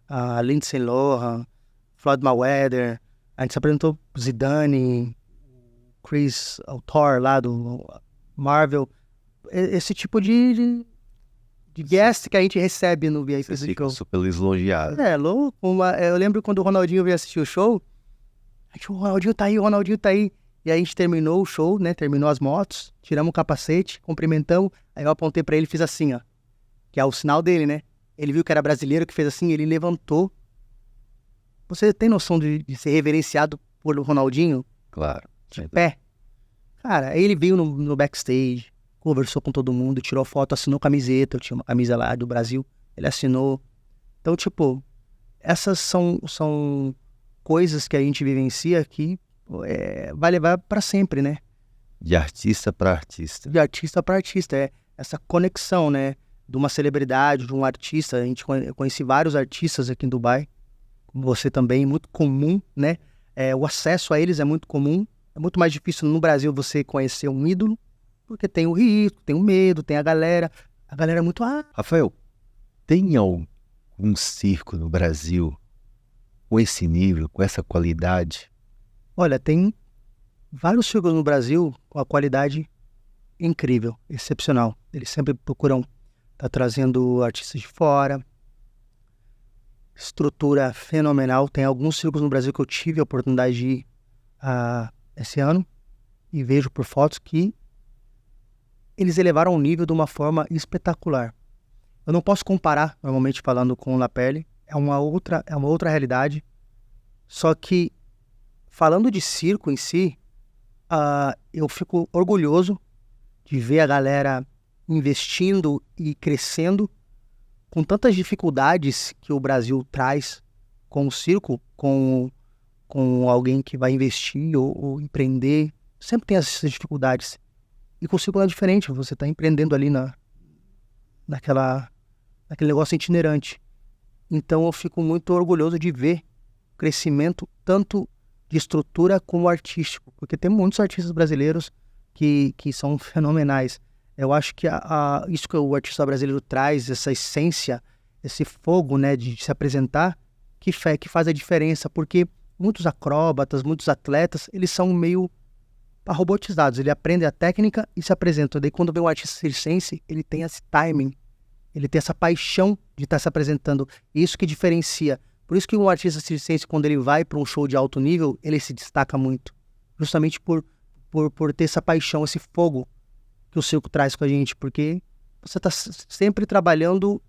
a Lindsay Lohan, Floyd Mayweather. A gente se apresentou para Zidane, Chris, o Thor lá do Marvel. Esse tipo de guest que a gente recebe no VIP Vocês ficam super lisonjeados. Louco. Eu lembro quando o Ronaldinho veio assistir o show. O Ronaldinho tá aí. E aí a gente terminou o show, né? Terminou as motos, tiramos o capacete, cumprimentamos. Aí eu apontei pra ele e fiz assim, ó. Que é o sinal dele, né? Ele viu que era brasileiro, que fez assim, ele levantou. Você tem noção de ser reverenciado por Ronaldinho? Claro. De pé. Cara, aí ele veio no backstage, conversou com todo mundo, tirou foto, assinou camiseta. Eu tinha uma camisa lá do Brasil, ele assinou. Então, tipo, essas são coisas que a gente vivencia que vai levar para sempre, né? De artista para artista. De artista para artista, essa conexão, né? De uma celebridade, de um artista. Eu conheci vários artistas aqui em Dubai, como você também, muito comum, né? O acesso a eles é muito comum. É muito mais difícil no Brasil você conhecer um ídolo, porque tem o risco, tem o medo, tem a galera. A galera é muito... Rafael, tem algum circo no Brasil com esse nível, com essa qualidade? Olha, tem vários circos no Brasil com a qualidade incrível, excepcional. Eles sempre procuram estar trazendo artistas de fora. Estrutura fenomenal. Tem alguns circos no Brasil que eu tive a oportunidade de ir esse ano e vejo por fotos que eles elevaram o nível de uma forma espetacular. Eu não posso comparar, normalmente falando, com o La Perle. É uma outra realidade. Só que, falando de circo em si, eu fico orgulhoso de ver a galera investindo e crescendo com tantas dificuldades que o Brasil traz com o circo, com alguém que vai investir ou empreender. Sempre tem essas dificuldades. E com o circo não é diferente. Você está empreendendo ali naquele negócio itinerante. Então eu fico muito orgulhoso de ver o crescimento tanto de estrutura como artístico, porque tem muitos artistas brasileiros que são fenomenais. Eu acho que isso que o artista brasileiro traz, essa essência, esse fogo, né, de se apresentar, que faz a diferença, porque muitos acróbatas, muitos atletas, eles são meio robotizados. Ele aprende a técnica e se apresenta. Daí quando vem um artista circense, ele tem esse timing, ele tem essa paixão de estar se apresentando. Isso que diferencia. Por isso que um artista circense, quando ele vai para um show de alto nível, ele se destaca muito. Justamente por ter essa paixão, esse fogo que o circo traz com a gente. Porque você está sempre trabalhando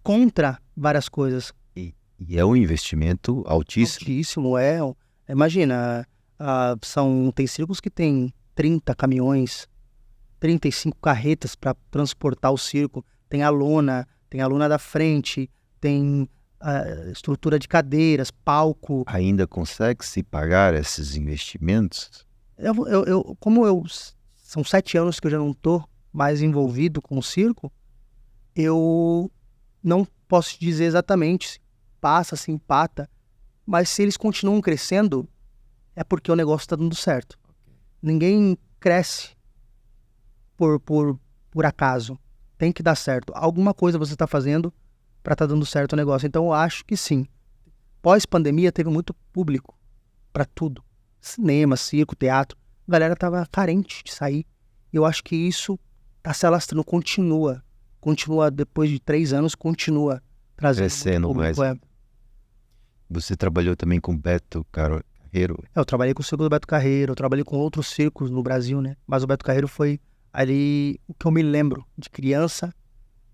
contra várias coisas. E é um investimento altíssimo. Altíssimo, imagina, tem circos que tem 30 caminhões, 35 carretas para transportar o circo. Tem a lona da frente, tem estrutura de cadeiras, palco. Ainda consegue se pagar esses investimentos? São 7 anos que eu já não estou mais envolvido com o circo, eu não posso te dizer exatamente se passa, se empata, mas se eles continuam crescendo, é porque o negócio está dando certo. Ninguém cresce por acaso. Tem que dar certo. Alguma coisa você está fazendo para estar dando certo o negócio. Então eu acho que sim. Pós-pandemia teve muito público para tudo. Cinema, circo, teatro. A galera estava carente de sair. E eu acho que isso está se alastrando, continua depois de 3 anos, continua trazendo crescendo muito mais. Você trabalhou também com Beto Carreiro? Eu trabalhei com o circo do Beto Carreiro, eu trabalhei com outros circos no Brasil, né? Mas o Beto Carreiro foi ali o que eu me lembro de criança,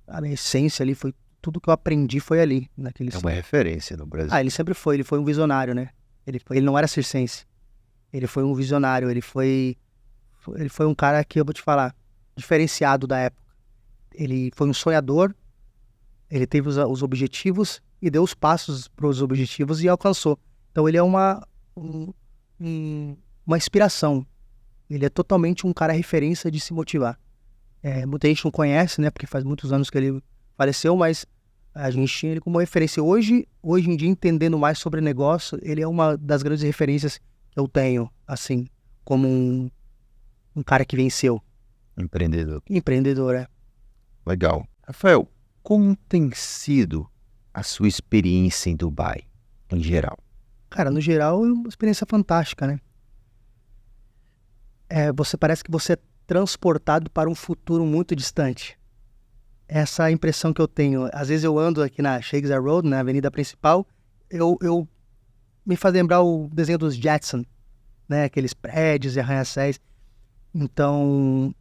a minha essência ali foi tudo que eu aprendi foi ali, naquele circo. É uma referência no Brasil. Ele sempre foi, ele foi um visionário, né? Ele não era circense, ele foi um visionário, ele foi um cara que eu vou te falar, diferenciado da época. Ele foi um sonhador, ele teve os objetivos e deu os passos para os objetivos e alcançou. Então ele é uma inspiração. Ele é totalmente um cara referência de se motivar. Muita gente não conhece, né? Porque faz muitos anos que ele faleceu, mas a gente tinha ele como referência. Hoje em dia, entendendo mais sobre negócio, ele é uma das grandes referências que eu tenho, assim, como um cara que venceu. Empreendedor, é. Legal. Rafael, como tem sido a sua experiência em Dubai, em geral? Cara, no geral, é uma experiência fantástica, né? Parece que você é transportado para um futuro muito distante. Essa é a impressão que eu tenho. Às vezes eu ando aqui na Shakespeare Road, na avenida principal, eu me faz lembrar o desenho dos Jetson, né? Aqueles prédios e arranha-céus. Então,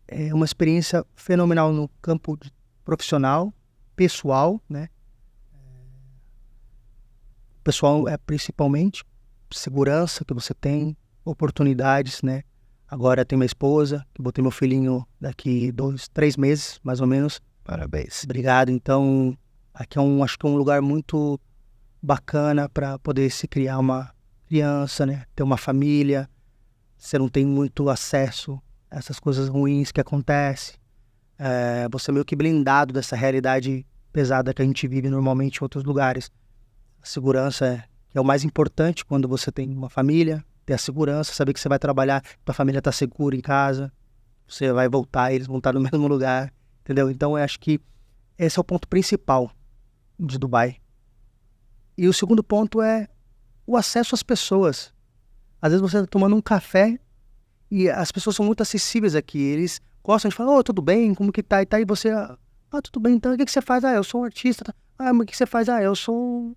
é uma experiência fenomenal no campo profissional, pessoal, né? Pessoal principalmente segurança que você tem, oportunidades, né? Agora tenho minha esposa, que botei meu filhinho daqui 2-3 meses, mais ou menos. Parabéns. Obrigado. Então, aqui acho que é um lugar muito bacana para poder se criar uma criança, né? Ter uma família. Você não tem muito acesso a essas coisas ruins que acontecem. Você é meio que blindado dessa realidade pesada que a gente vive normalmente em outros lugares. A segurança é o mais importante quando você tem uma família, ter a segurança, saber que você vai trabalhar, tua família está segura em casa, você vai voltar, eles vão estar no mesmo lugar, entendeu? Então eu acho que esse é o ponto principal de Dubai. E o segundo ponto é o acesso às pessoas. Às vezes você está tomando um café e as pessoas são muito acessíveis aqui, eles gostam de falar, tudo bem, como que tá? E você, tudo bem, então o que você faz? Eu sou um artista. Mas o que você faz? Eu sou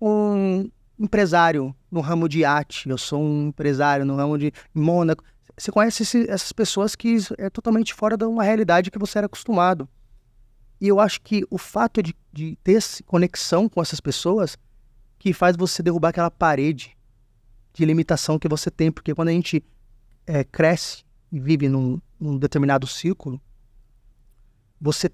um empresário no ramo de arte, eu sou um empresário no ramo de Mônaco. Você conhece essas pessoas que é totalmente fora de uma realidade que você era acostumado. E eu acho que o fato de ter conexão com essas pessoas que faz você derrubar aquela parede de limitação que você tem, porque quando a gente cresce e vive num determinado círculo, você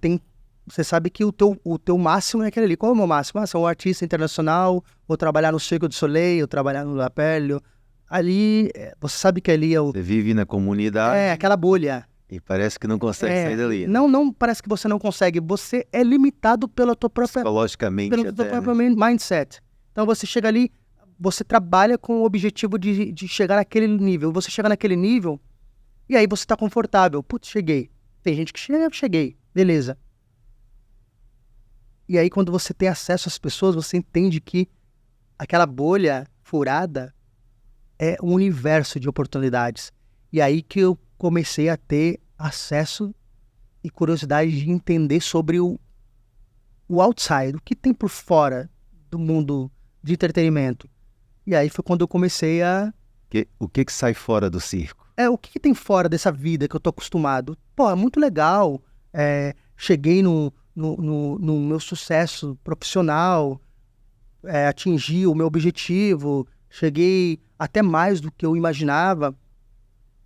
sabe que o teu máximo é aquele ali. Qual é o meu máximo? Ser um artista internacional, ou trabalhar no Cirque du Soleil, ou trabalhar no La Perle. Ali, você sabe que ali é o... Você vive na comunidade. Aquela bolha. E parece que não consegue sair dali. Né? Não parece que você não consegue. Você é limitado pela tua própria... Psicologicamente pelo teu próprio mindset. Então você chega ali, você trabalha com o objetivo de chegar naquele nível. Você chega naquele nível, e aí você tá confortável. Putz, cheguei. Tem gente que cheguei. Beleza. E aí, quando você tem acesso às pessoas, você entende que aquela bolha furada é um universo de oportunidades. E aí que eu comecei a ter acesso e curiosidade de entender sobre o outside, o que tem por fora do mundo de entretenimento. E aí foi quando eu comecei a... O que sai fora do circo? o que tem fora dessa vida que eu tô acostumado? Pô, é muito legal. Cheguei no meu sucesso profissional, atingi o meu objetivo, cheguei até mais do que eu imaginava.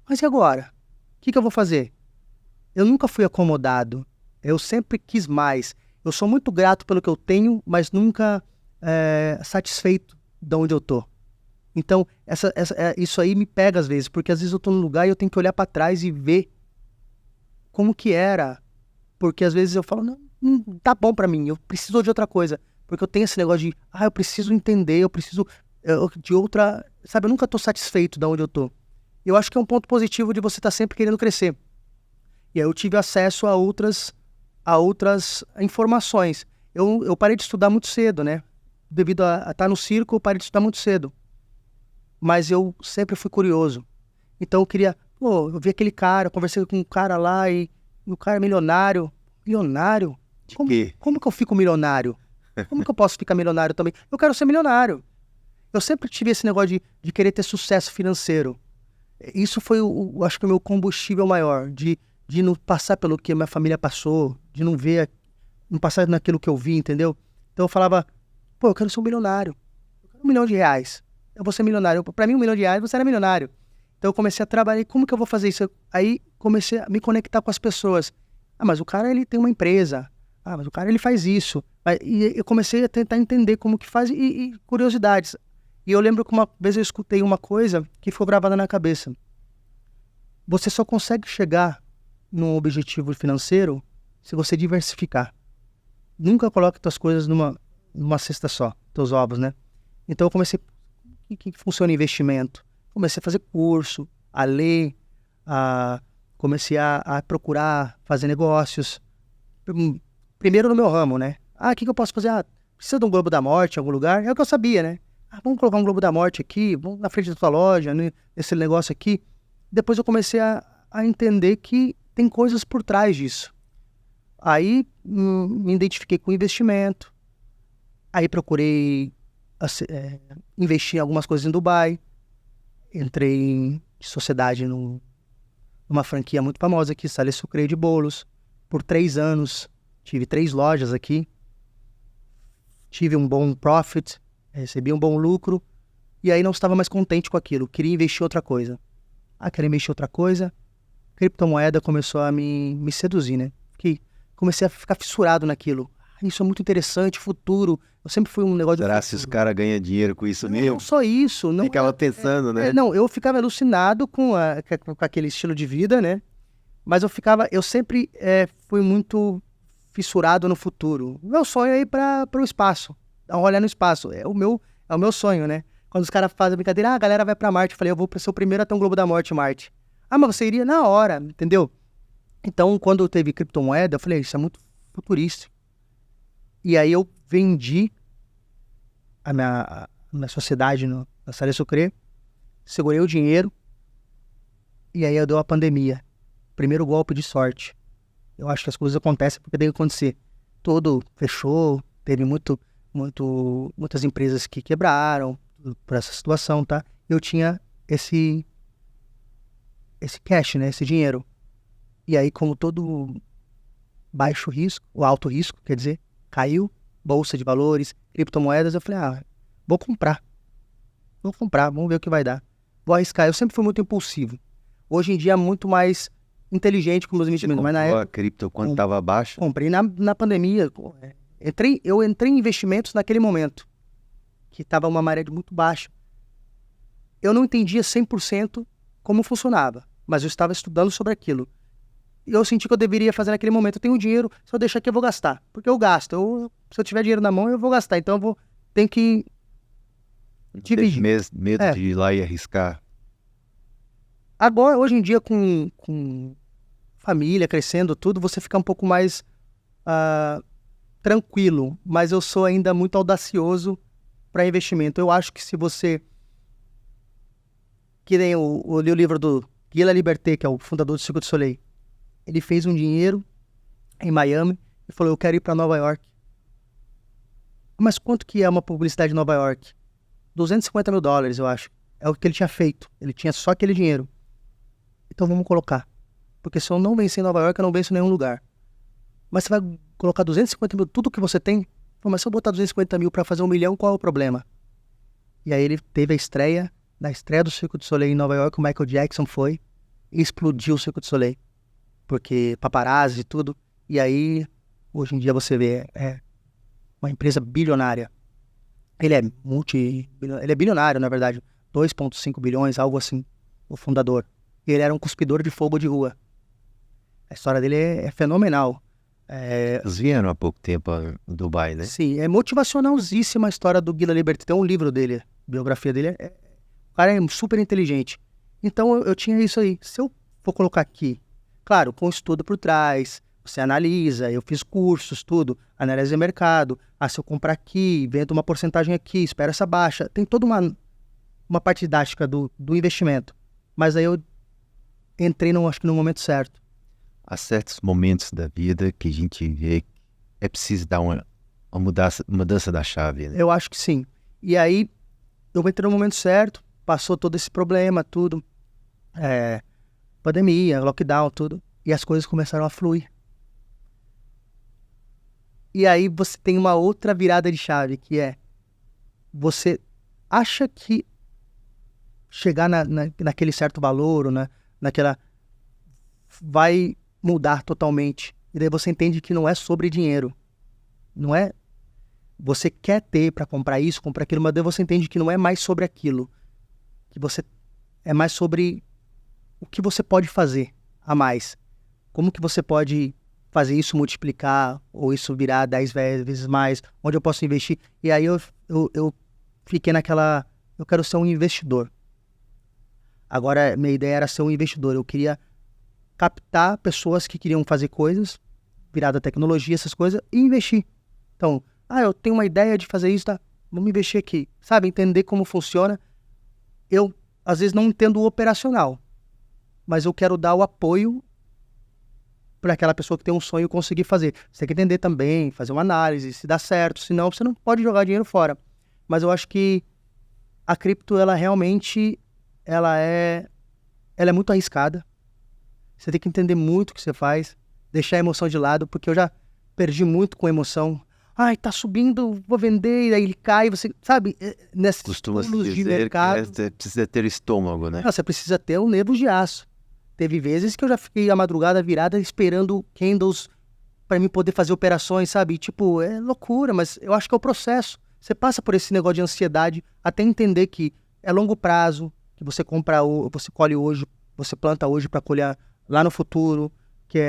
Mas e agora? O que eu vou fazer? Eu nunca fui acomodado. Eu sempre quis mais. Eu sou muito grato pelo que eu tenho, mas nunca satisfeito de onde eu tô. Então, isso aí me pega às vezes, porque às vezes eu tô num lugar e eu tenho que olhar para trás e ver como que era. Porque às vezes eu falo, não tá bom para mim, eu preciso de outra coisa. Porque eu tenho esse negócio de, eu preciso entender, eu preciso de outra... Sabe, eu nunca tô satisfeito de onde eu tô. Eu acho que é um ponto positivo de você estar sempre querendo crescer. E aí eu tive acesso a outras informações. Eu parei de estudar muito cedo, né? Devido a estar no circo, eu parei de estudar muito cedo. Mas eu sempre fui curioso. Então eu queria... eu vi aquele cara, conversei com um cara lá e o cara é milionário. Milionário? De quê? Como que eu fico milionário? Como que eu posso ficar milionário também? Eu quero ser milionário. Eu sempre tive esse negócio de querer ter sucesso financeiro. Isso foi, acho que o meu combustível maior, de não passar pelo que a minha família passou, de não passar naquilo que eu vi, entendeu? Então eu falava, eu quero ser um milionário. Eu quero R$1 milhão. Eu vou ser milionário. Pra mim, R$1 milhão, você era milionário. Então eu comecei a trabalhar, como que eu vou fazer isso? Aí comecei a me conectar com as pessoas. Mas o cara, ele tem uma empresa. Mas o cara, ele faz isso. E eu comecei a tentar entender como que faz e curiosidades. E eu lembro que uma vez eu escutei uma coisa que ficou gravada na cabeça. Você só consegue chegar num objetivo financeiro se você diversificar. Nunca coloque suas coisas numa cesta só, teus ovos, né? Então eu comecei, que funciona investimento? Comecei a fazer curso, a ler, comecei a procurar fazer negócios. Primeiro no meu ramo, né? O que eu posso fazer? Precisa de um Globo da Morte em algum lugar? É o que eu sabia, né? Vamos colocar um Globo da Morte aqui, vamos na frente da tua loja, né? Esse negócio aqui. Depois eu comecei a entender que tem coisas por trás disso. Aí me identifiquei com investimento. Aí procurei investir em algumas coisas em Dubai. Entrei em sociedade numa franquia muito famosa aqui, Salé Sucre de Bolos. Por 3 anos, tive 3 lojas aqui. Tive um bom profit, recebi um bom lucro. E aí não estava mais contente com aquilo, queria investir em outra coisa. Queria investir em outra coisa. Criptomoeda começou a me seduzir, né? Comecei a ficar fissurado naquilo. Isso é muito interessante, futuro. Eu sempre fui um negócio... Será se os caras ganham dinheiro com isso mesmo? Não só isso. Não, ficava pensando, né? Não, eu ficava alucinado com aquele estilo de vida, né? Mas eu sempre fui muito fissurado no futuro. Meu sonho é ir para o espaço, dar uma olhada no espaço. É o meu sonho, né? Quando os caras fazem a brincadeira, a galera vai para Marte. Eu falei, eu vou ser o primeiro a ter um Globo da Morte em Marte. Mas você iria na hora, entendeu? Então, quando teve criptomoeda, eu falei, isso é muito futurístico. E aí eu vendi a minha sociedade na Salé Sucre, segurei o dinheiro, e aí eu deu a pandemia. Primeiro golpe de sorte. Eu acho que as coisas acontecem porque tem que acontecer. Tudo fechou, teve muitas empresas que quebraram por essa situação, tá? Eu tinha esse cash, né? Esse dinheiro. E aí, como todo baixo risco, ou alto risco, quer dizer, caiu, bolsa de valores, criptomoedas, eu falei, vou comprar, vamos ver o que vai dar. Vou arriscar. Eu sempre fui muito impulsivo. Hoje em dia é muito mais inteligente com meus investimentos. Mas na época, a cripto quando estava baixo? Comprei na pandemia. Eu entrei em investimentos naquele momento, que estava uma maré muito baixa. Eu não entendia 100% como funcionava, mas eu estava estudando sobre aquilo. E eu senti que eu deveria fazer naquele momento. Eu tenho dinheiro, se eu deixar aqui eu vou gastar. Porque eu gasto. Se eu tiver dinheiro na mão, eu vou gastar. Então tenho que dividir. Medo de ir lá e arriscar? Agora, hoje em dia, com família, crescendo, tudo, você fica um pouco mais tranquilo. Mas eu sou ainda muito audacioso para investimento. Eu acho que se você Que nem eu li o livro do Guy Laliberté, que é o fundador do Cirque du Soleil. Ele fez um dinheiro em Miami e falou, eu quero ir para Nova York. Mas quanto que é uma publicidade em Nova York? $250 mil, eu acho. É o que ele tinha feito. Ele tinha só aquele dinheiro. Então vamos colocar. Porque se eu não vencer em Nova York, eu não venço em nenhum lugar. Mas você vai colocar 250 mil, tudo que você tem? Mas se eu botar 250 mil para fazer 1 milhão, qual é o problema? E aí ele teve a estreia, na estreia do Cirque du Soleil em Nova York, o Michael Jackson foi e explodiu o Cirque du Soleil. Porque paparazzi e tudo. E aí, hoje em dia você vê, é uma empresa bilionária. Ele é bilionário, na verdade. 2,5 bilhões, algo assim, o fundador. E ele era um cuspidor de fogo de rua. A história dele é fenomenal. Eles vieram há pouco tempo a Dubai, né? Sim, é motivacionalzíssima a história do Guy Laliberté. Tem um livro dele, a biografia dele. O cara é super inteligente. Então eu tinha isso aí. Se eu for colocar aqui, claro, com estudo por trás, você analisa, eu fiz cursos, tudo, análise de mercado. Se eu comprar aqui, vendo uma porcentagem aqui, espera essa baixa. Tem toda uma parte didática do investimento. Mas aí eu entrei, acho que no momento certo. Há certos momentos da vida que a gente vê que é preciso dar uma mudança da chave, né? Eu acho que sim. E aí, eu entrei no momento certo, passou todo esse problema, tudo. Pandemia, lockdown, tudo. E as coisas começaram a fluir. E aí você tem uma outra virada de chave, que é... Você acha que chegar naquele certo valor, ou naquela... vai mudar totalmente. E daí você entende que não é sobre dinheiro. Não é... Você quer ter para comprar isso, comprar aquilo, mas daí você entende que não é mais sobre aquilo. Que você... É mais sobre o que você pode fazer a mais. Como que você pode fazer isso multiplicar, ou isso virar 10 vezes mais, onde eu posso investir. E aí eu fiquei naquela... Eu quero ser um investidor. Agora, minha ideia era ser um investidor. Eu queria captar pessoas que queriam fazer coisas, virar da tecnologia, essas coisas, e investir. Então, eu tenho uma ideia de fazer isso, tá? Vamos investir aqui. Sabe, entender como funciona. Eu, às vezes, não entendo o operacional, mas eu quero dar o apoio para aquela pessoa que tem um sonho conseguir fazer. Você tem que entender também, fazer uma análise, se dá certo, se não, você não pode jogar dinheiro fora. Mas eu acho que a cripto, ela realmente, ela é muito arriscada. Você tem que entender muito o que você faz, deixar a emoção de lado, porque eu já perdi muito com emoção. Tá subindo, vou vender, e aí ele cai, você, sabe, nesses Costuma-se pulos de dizer mercado. que você precisa ter estômago, né? Não, você precisa ter um nervo de aço. Teve vezes que eu já fiquei a madrugada virada esperando candles para mim poder fazer operações, sabe? Tipo, é loucura, mas eu acho que é o processo. Você passa por esse negócio de ansiedade até entender que é longo prazo, que você você colhe hoje, você planta hoje para colher lá no futuro, que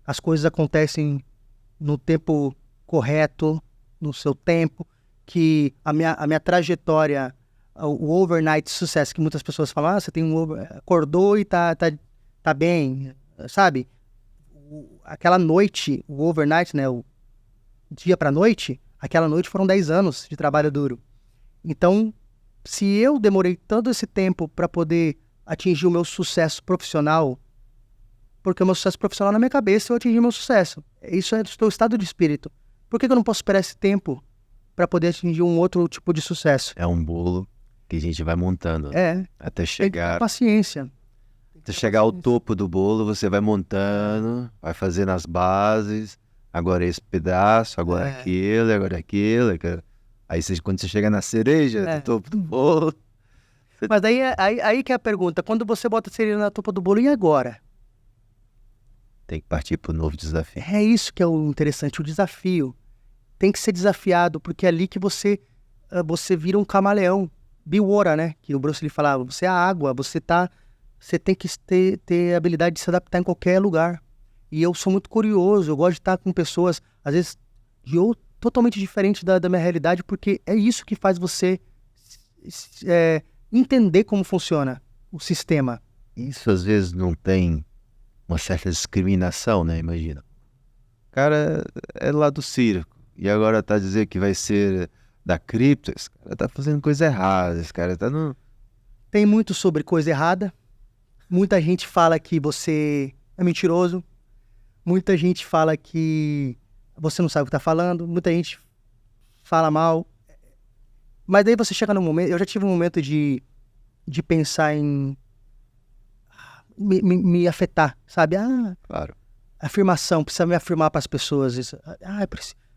as coisas acontecem no tempo correto, no seu tempo, que a minha trajetória, o overnight success, que muitas pessoas falam, você tem acordou e tá bem, sabe? Aquela noite, o overnight, né, o dia pra noite, aquela noite foram 10 anos de trabalho duro. Então, se eu demorei todo esse tempo para poder atingir o meu sucesso profissional, porque o meu sucesso profissional na minha cabeça eu atingi meu sucesso. Isso é o estado de espírito. Por que eu não posso esperar esse tempo para poder atingir um outro tipo de sucesso? É um bolo que a gente vai montando até Tem chegar. paciência. Até chegar ao topo do bolo, você vai montando, vai fazendo as bases. Agora esse pedaço, agora aquele, agora aquele. Aí quando você chega na cereja, no topo do bolo. Mas daí aí que é a pergunta. Quando você bota a cereja na topo do bolo, e agora? Tem que partir para o novo desafio. É isso que é o interessante, o desafio. Tem que ser desafiado, porque é ali que você vira um camaleão. Be water, né? Que o Bruce Lee falava, você é a água, você tem que ter a habilidade de se adaptar em qualquer lugar. E eu sou muito curioso, eu gosto de estar com pessoas, às vezes, totalmente diferentes da minha realidade, porque é isso que faz você entender como funciona o sistema. Isso às vezes não tem uma certa discriminação, né? Imagina. O cara é lá do circo e agora tá dizendo que vai ser da cripto. Esse cara tá fazendo coisa errada. Esse cara tá no... Tem muito sobre coisa errada. Muita gente fala que você é mentiroso. Muita gente fala que você não sabe o que tá falando. Muita gente fala mal. Mas daí você chega num momento... Eu já tive um momento de pensar em me afetar, sabe? Claro. Afirmação, precisa me afirmar para as pessoas. Isso.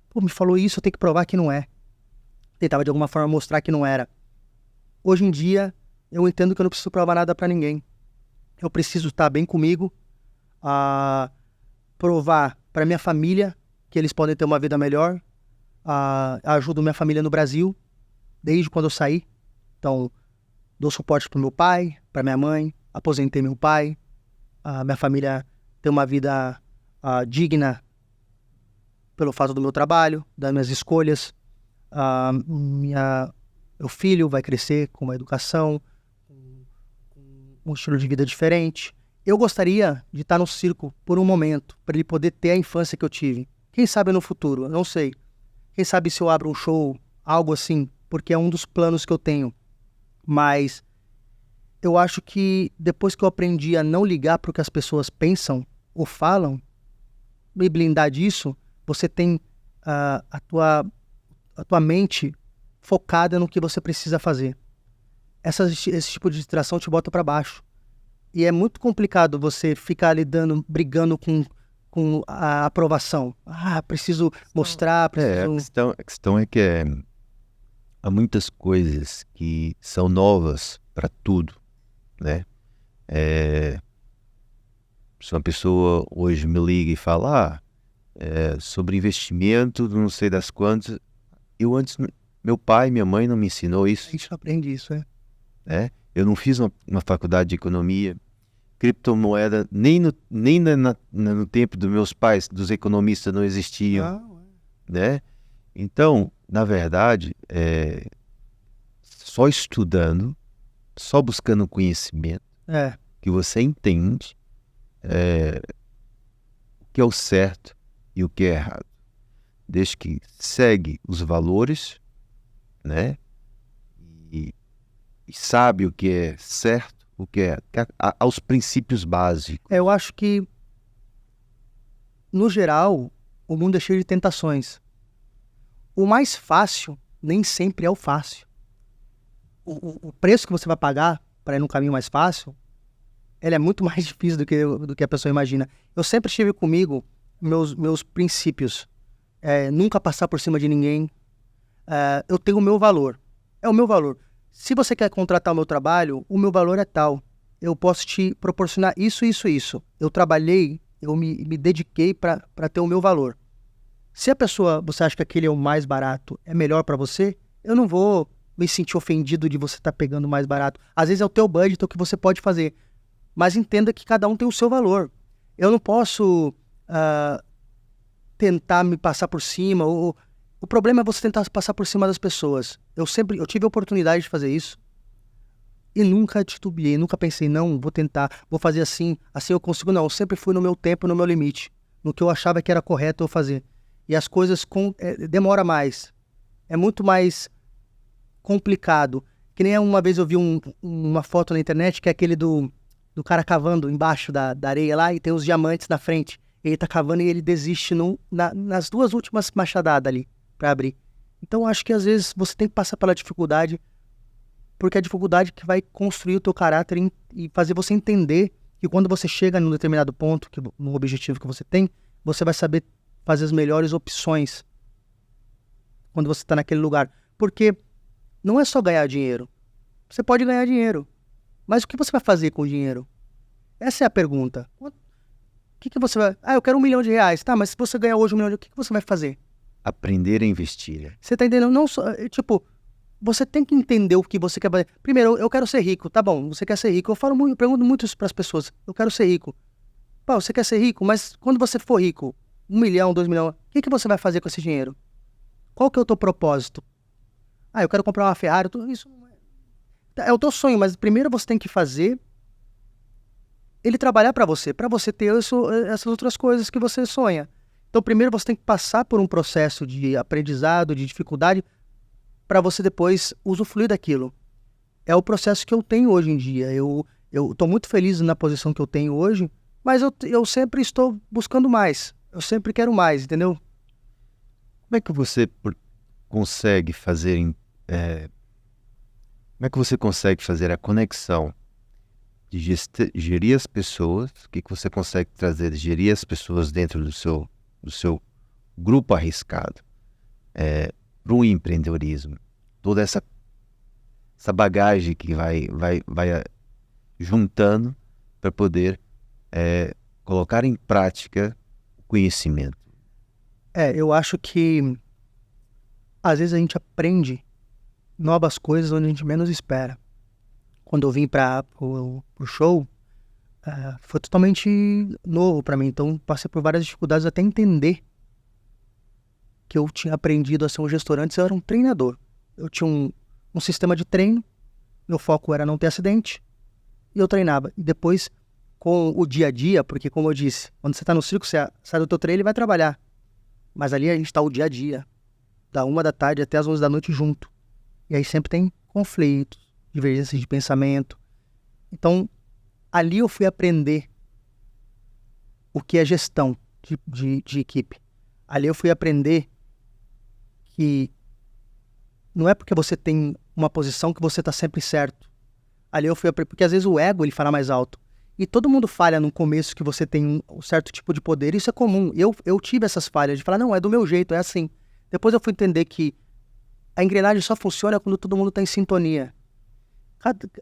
Pô, me falou isso, eu tenho que provar que não é. Tentava de alguma forma mostrar que não era. Hoje em dia, eu entendo que eu não preciso provar nada para ninguém. Eu preciso estar bem comigo, provar para minha família que eles podem ter uma vida melhor. Ajudo minha família no Brasil, desde quando eu saí. Então, dou suporte para meu pai, para minha mãe, aposentei meu pai. Minha família tem uma vida digna pelo fato do meu trabalho, das minhas escolhas. Meu filho vai crescer com uma educação, com um estilo de vida diferente. Eu gostaria de estar no circo por um momento, para ele poder ter a infância que eu tive. Quem sabe no futuro, eu não sei. Quem sabe se eu abro um show, algo assim, porque é um dos planos que eu tenho. Mas eu acho que depois que eu aprendi a não ligar para o que as pessoas pensam ou falam, me blindar disso, você tem a tua mente focada no que você precisa fazer. Esse tipo de distração te bota para baixo. E é muito complicado você ficar brigando com a aprovação. Preciso mostrar, preciso... A questão é que há muitas coisas que são novas para tudo, né? Se uma pessoa hoje me liga e fala sobre investimento, não sei das quantas, meu pai e minha mãe não me ensinou isso. A gente não aprende isso, Eu não fiz uma faculdade de economia. Criptomoeda, nem no tempo dos meus pais, dos economistas, não existiam. Né? Então, na verdade, só estudando, só buscando conhecimento, que você entende o que é o certo e o que é errado. Desde que segue os valores, né? E sabe o que é certo, o que é aos princípios básicos. Eu acho que, no geral, o mundo é cheio de tentações. O mais fácil nem sempre é o fácil. O preço que você vai pagar para ir num caminho mais fácil, ele é muito mais difícil do que a pessoa imagina. Eu sempre tive comigo meus princípios. Nunca passar por cima de ninguém. Eu tenho o meu valor. É o meu valor. Se você quer contratar o meu trabalho, o meu valor é tal. Eu posso te proporcionar isso, isso, isso. Eu trabalhei, eu me dediquei para ter o meu valor. Se a pessoa, você acha que aquele é o mais barato, é melhor para você, eu não vou me sentir ofendido de você estar pegando o mais barato. Às vezes é o teu budget, o que você pode fazer. Mas entenda que cada um tem o seu valor. Eu não posso tentar me passar por cima. O problema é você tentar passar por cima das pessoas. Eu tive a oportunidade de fazer isso. E nunca titubeei, nunca pensei, não, vou tentar, vou fazer assim eu consigo. Não, eu sempre fui no meu tempo, no meu limite. No que eu achava que era correto eu fazer. E as coisas demora mais. É muito mais complicado. Que nem uma vez eu vi uma foto na internet que é aquele do cara cavando embaixo da areia lá e tem os diamantes na frente. Ele tá cavando e ele desiste nas duas últimas machadadas ali para abrir. Então acho que às vezes você tem que passar pela dificuldade, porque é a dificuldade que vai construir o teu caráter e fazer você entender que quando você chega num determinado ponto, no objetivo que você tem, você vai saber fazer as melhores opções quando você está naquele lugar. Porque não é só ganhar dinheiro. Você pode ganhar dinheiro, mas o que você vai fazer com o dinheiro? Essa é a pergunta. O que você vai... eu quero R$1 milhão. Tá, mas se você ganhar hoje R$1 milhão, o que você vai fazer? Aprender a investir. Você tá entendendo? Não só... você tem que entender o que você quer fazer. Primeiro, eu quero ser rico. Tá bom, você quer ser rico. Eu pergunto muito isso para as pessoas. Eu quero ser rico. Pô, você quer ser rico, mas quando você for rico, 1 milhão, 2 milhões, o que você vai fazer com esse dinheiro? Qual que é o teu propósito? Eu quero comprar uma Ferrari. Isso não é o teu sonho, mas primeiro você tem que fazer ele trabalhar para você ter essas outras coisas que você sonha. Então primeiro você tem que passar por um processo de aprendizado, de dificuldade, para você depois usufruir daquilo. é o processo que eu tenho hoje em dia. Eu estou muito feliz na posição que eu tenho hoje, mas eu sempre estou buscando mais. Eu sempre quero mais, entendeu? Como é que você consegue fazer, como é que você consegue fazer a conexão de gerir as pessoas? O que você consegue trazer de gerir as pessoas dentro do seu grupo arriscado para o empreendedorismo? Toda essa bagagem que vai juntando para poder colocar em prática o conhecimento. Eu acho que às vezes a gente aprende novas coisas onde a gente menos espera. Quando eu vim para o show, foi totalmente novo para mim. Então, passei por várias dificuldades até entender que eu tinha aprendido a ser um gestor. Antes eu era um treinador. Eu tinha um sistema de treino, meu foco era não ter acidente, e eu treinava. E depois, com o dia a dia, porque como eu disse, quando você está no circo, você sai do teu treino e vai trabalhar. Mas ali a gente está o dia a dia, da 1 da tarde até as 11 da noite junto. E aí sempre tem conflitos, divergências de pensamento. Então, ali eu fui aprender o que é gestão de equipe. Ali eu fui aprender que não é porque você tem uma posição que você está sempre certo. Ali eu fui aprender, porque às vezes o ego ele fala mais alto. E todo mundo falha no começo que você tem um certo tipo de poder, isso é comum. Eu tive essas falhas de falar, não, é do meu jeito, é assim. Depois eu fui entender que a engrenagem só funciona quando todo mundo está em sintonia.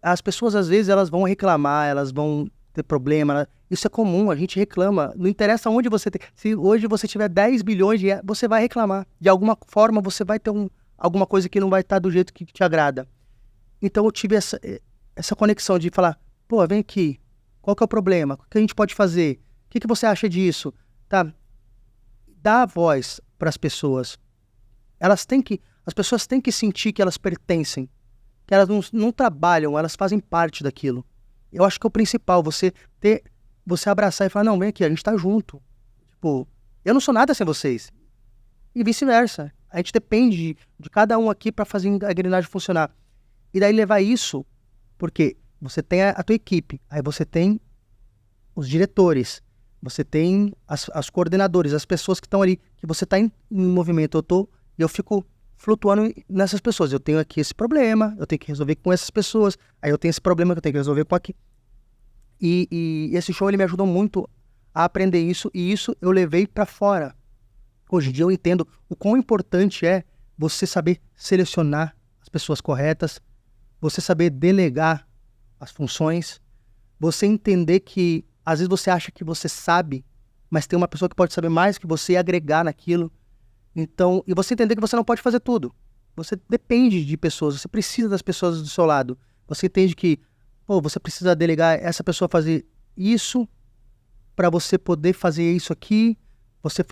As pessoas, às vezes, elas vão reclamar, elas vão ter problema. Isso é comum, a gente reclama. Não interessa onde você tem. Se hoje você tiver 10 bilhões de reais, você vai reclamar. De alguma forma, você vai ter alguma coisa que não vai estar do jeito que te agrada. Então, eu tive essa conexão de falar, pô, vem aqui, qual que é o problema? O que a gente pode fazer? O que você acha disso? Tá? Dá a voz para as pessoas. As pessoas têm que sentir que elas pertencem, que elas não trabalham, elas fazem parte daquilo. Eu acho que é o principal, você abraçar e falar, não, vem aqui, a gente tá junto. Tipo, eu não sou nada sem vocês. E vice-versa. A gente depende de cada um aqui para fazer a engrenagem funcionar. E daí levar isso, porque você tem a tua equipe, aí você tem os diretores, você tem as coordenadores, as pessoas que estão ali, que você está em movimento. Eu fico flutuando nessas pessoas. Eu tenho aqui esse problema, eu tenho que resolver com essas pessoas, aí eu tenho esse problema que eu tenho que resolver com aqui. E esse show ele me ajudou muito a aprender isso, e isso eu levei para fora. Hoje em dia eu entendo o quão importante é você saber selecionar as pessoas corretas, você saber delegar as funções, você entender que às vezes você acha que você sabe, mas tem uma pessoa que pode saber mais que você e agregar naquilo. Então, e você entender que você não pode fazer tudo. Você depende de pessoas, você precisa das pessoas do seu lado. Você entende que, você precisa delegar essa pessoa fazer isso para você poder fazer isso aqui, você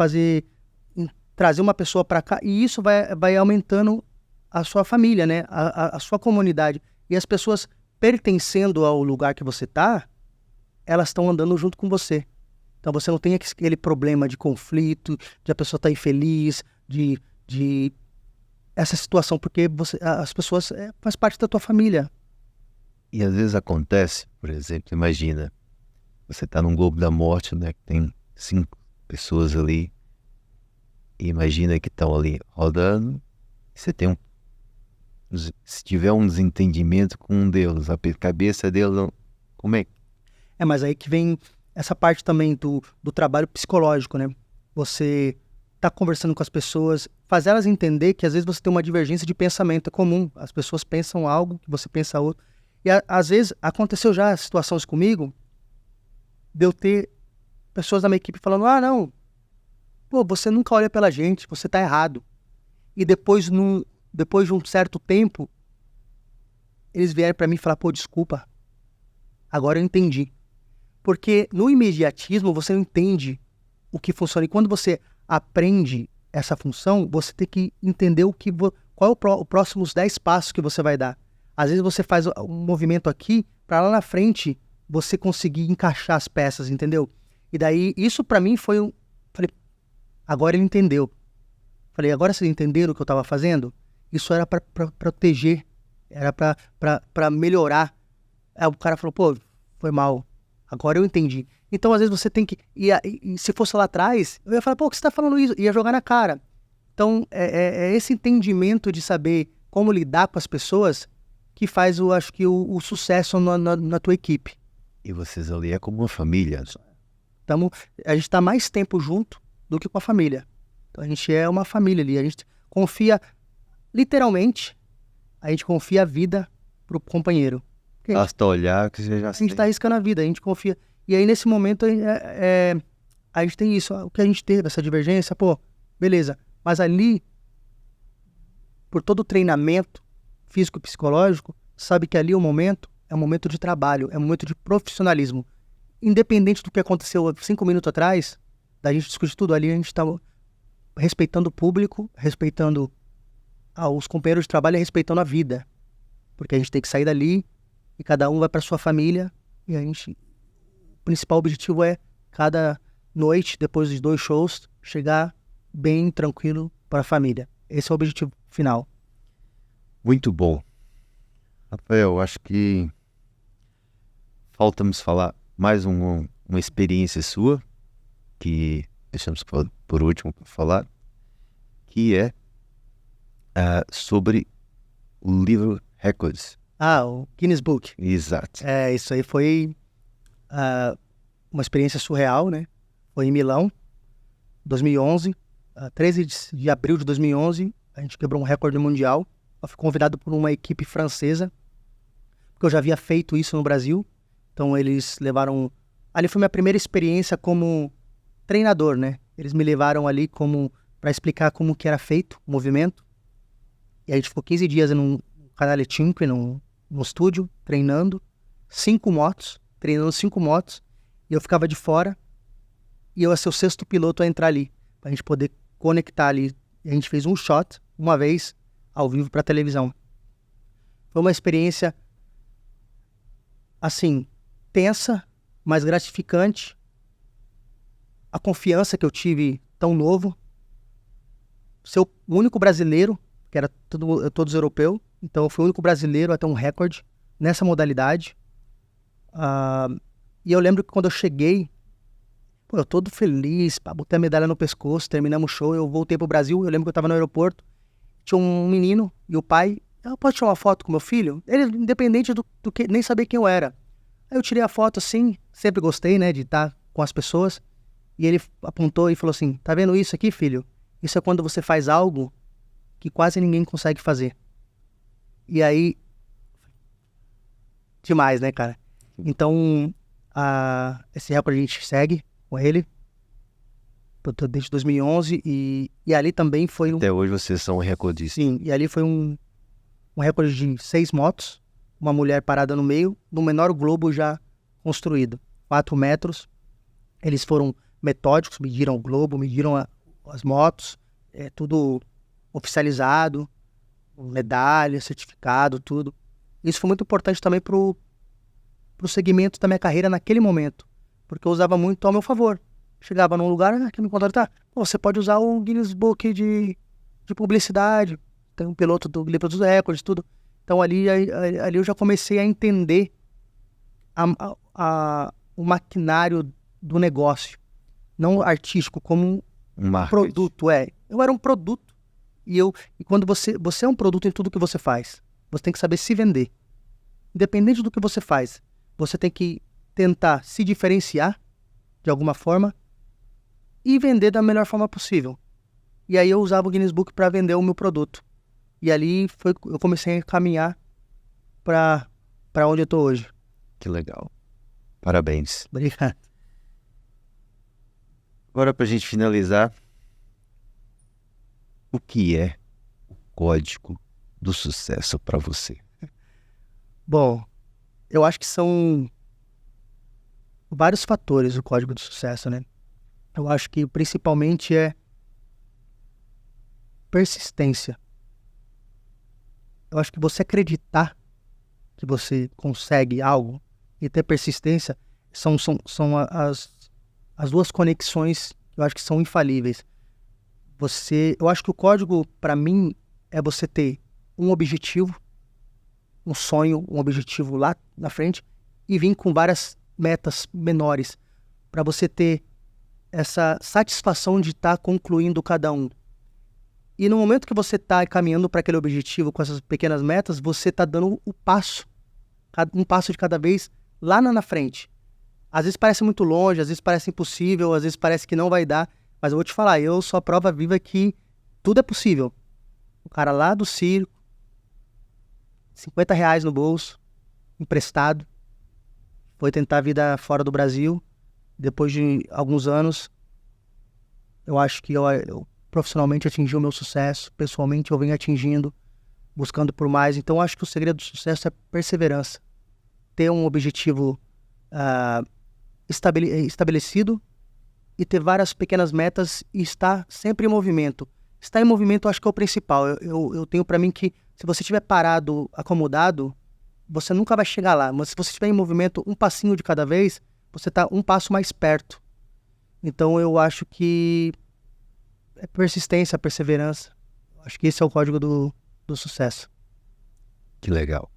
trazer uma pessoa para cá, e isso vai aumentando a sua família, né? A sua comunidade. E as pessoas pertencendo ao lugar que você está, elas estão andando junto com você. Então você não tem aquele problema de conflito, de a pessoa estar infeliz, de essa situação, porque as pessoas faz parte da tua família. E às vezes acontece, por exemplo, imagina, você está num Globo da Morte, né, que tem 5 pessoas ali, e imagina que estão ali rodando, e você tem se tiver um desentendimento com um deles, a cabeça deles, como é? Mas aí que vem essa parte também do trabalho psicológico, né? Você tá conversando com as pessoas, fazer elas entender que às vezes você tem uma divergência de pensamento, é comum. As pessoas pensam algo, que você pensa outro. E às vezes aconteceu já situações comigo de eu ter pessoas da minha equipe falando, não, você nunca olha pela gente, você tá errado. E depois de um certo tempo, eles vieram para mim e falaram, desculpa, agora eu entendi. Porque no imediatismo você não entende o que funciona. E quando você aprende essa função, você tem que entender qual é os próximos 10 passos que você vai dar. Às vezes você faz um movimento aqui, para lá na frente você conseguir encaixar as peças, entendeu? E daí, isso para mim foi falei, agora ele entendeu. Falei, agora vocês entenderam o que eu estava fazendo? Isso era para proteger Era pra melhorar. Aí o cara falou, pô, foi mal. Agora eu entendi. Então, às vezes, você tem que... E se fosse lá atrás, eu ia falar, pô, o que você tá falando isso? Ia jogar na cara. Então, é esse entendimento de saber como lidar com as pessoas que faz, eu acho que, o sucesso na tua equipe. E vocês ali é como uma família. A gente tá mais tempo junto do que com a família. Então, a gente é uma família ali. A gente confia, literalmente, a gente confia a vida pro companheiro. Basta olhar que você já A gente tá arriscando a vida, a gente confia. E aí, nesse momento, a gente tem isso. O que a gente teve, essa divergência, pô, beleza. Mas ali, por todo o treinamento físico e psicológico, sabe que ali é um momento de trabalho, é um momento de profissionalismo. Independente do que aconteceu 5 minutos atrás, da gente discutir tudo, ali a gente tá respeitando o público, respeitando os companheiros de trabalho e respeitando a vida. Porque a gente tem que sair dali e cada um vai para sua família e o principal objetivo é cada noite, depois dos 2 shows, chegar bem tranquilo para a família. Esse é o objetivo final. Muito bom. Rafael, acho que falta-nos falar mais uma experiência sua, que deixamos por último para falar, que é sobre o livro Records. O Guinness Book. Exato. Isso aí foi uma experiência surreal, né? Foi em Milão, 2011, 13 de abril de 2011, a gente quebrou um recorde mundial. Eu fui convidado por uma equipe francesa, porque eu já havia feito isso no Brasil. Então eles levaram... Ali foi minha primeira experiência como treinador, né? Eles me levaram ali para explicar como que era feito o movimento. E a gente ficou 15 dias no Canale 5, no estúdio, treinando 5 motos, e eu ficava de fora, e eu ia ser o 6º piloto a entrar ali, pra gente poder conectar ali. E a gente fez um shot, uma vez, ao vivo pra televisão. Foi uma experiência, assim, tensa, mas gratificante. A confiança que eu tive tão novo. Ser o único brasileiro, que era todos europeus, então eu fui o único brasileiro a ter um recorde nessa modalidade. E eu lembro que quando eu cheguei, eu todo feliz, botei a medalha no pescoço, terminamos o show, eu voltei pro Brasil, eu lembro que eu tava no aeroporto, tinha um menino e o pai, eu posso tirar uma foto com meu filho? Ele, independente do que, nem sabia quem eu era. Aí eu tirei a foto assim, sempre gostei, né, de estar com as pessoas, e ele apontou e falou assim, tá vendo isso aqui, filho? Isso é quando você faz algo que quase ninguém consegue fazer. E aí, demais, né, cara? Então, esse recorde a gente segue com ele desde 2011 e ali também foi Até hoje vocês são recordistas. Sim, e ali foi um recorde de 6 motos, uma mulher parada no meio, no menor globo já construído, 4 metros. Eles foram metódicos, mediram o globo, mediram as motos, tudo oficializado, medalha, certificado, tudo. Isso foi muito importante também pro segmento da minha carreira naquele momento, porque eu usava muito ao meu favor. Chegava num lugar, que me contaram, tá, você pode usar o Guinness Book de publicidade, tem um piloto do livro dos recordes, tudo. Então ali eu já comecei a entender o maquinário do negócio, não artístico, como um produto. Eu era um produto, e quando você é um produto em tudo que você faz, você tem que saber se vender. Independente do que você faz, você tem que tentar se diferenciar de alguma forma e vender da melhor forma possível. E aí eu usava o Guinness Book para vender o meu produto. E ali eu comecei a caminhar para onde eu tô hoje. Que legal. Parabéns. Obrigado. Agora, pra gente finalizar, o que é o código do sucesso para você? Bom, eu acho que são vários fatores o código do sucesso, né? Eu acho que principalmente é persistência. Eu acho que você acreditar que você consegue algo e ter persistência são as duas conexões que eu acho que são infalíveis. Eu acho que o código, para mim, é você ter um objetivo um sonho, um objetivo lá na frente e vir com várias metas menores para você ter essa satisfação de estar concluindo cada um. E no momento que você está caminhando para aquele objetivo com essas pequenas metas, você está dando o passo, um passo de cada vez lá na frente. Às vezes parece muito longe, às vezes parece impossível, às vezes parece que não vai dar, mas eu vou te falar, eu sou a prova viva que tudo é possível. O cara lá do circo, R$50 no bolso, emprestado, foi tentar a vida fora do Brasil. Depois de alguns anos, eu acho que eu profissionalmente atingi o meu sucesso, pessoalmente eu venho atingindo, buscando por mais. Então eu acho que o segredo do sucesso é perseverança. Ter um objetivo estabelecido e ter várias pequenas metas e estar sempre em movimento. Estar em movimento eu acho que é o principal. Eu tenho para mim que se você estiver parado, acomodado, você nunca vai chegar lá. Mas se você estiver em movimento, um passinho de cada vez, você está um passo mais perto. Então eu acho que é persistência, perseverança. Acho que esse é o código do sucesso. Que legal.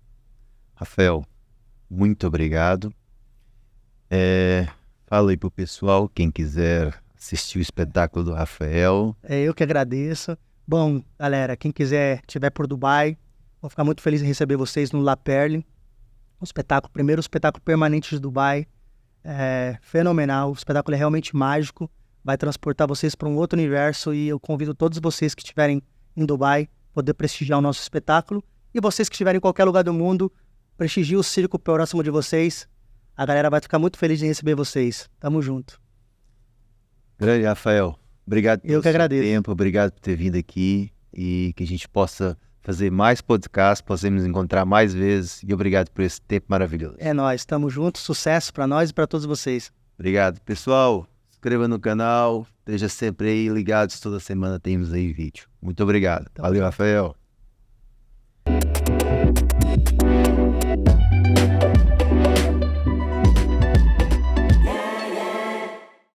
Rafael, muito obrigado. Fala aí pro pessoal, quem quiser assistir o espetáculo do Rafael. Eu que agradeço. Bom, galera, quem quiser estiver por Dubai, vou ficar muito feliz em receber vocês no La Perle. Primeiro espetáculo permanente de Dubai. Fenomenal, o espetáculo é realmente mágico, vai transportar vocês para um outro universo e eu convido todos vocês que estiverem em Dubai poder prestigiar o nosso espetáculo e vocês que estiverem em qualquer lugar do mundo, prestigiem o circo próximo de vocês, a galera vai ficar muito feliz em receber vocês, tamo junto. Grande Rafael, obrigado pelo seu tempo, obrigado por ter vindo aqui e que a gente possa fazer mais podcasts, possamos encontrar mais vezes e obrigado por esse tempo maravilhoso. É nóis, tamo junto, sucesso pra nós e pra todos vocês. Obrigado. Pessoal, se inscreva no canal, esteja sempre aí ligados, toda semana temos aí vídeo. Muito obrigado. Valeu, Rafael.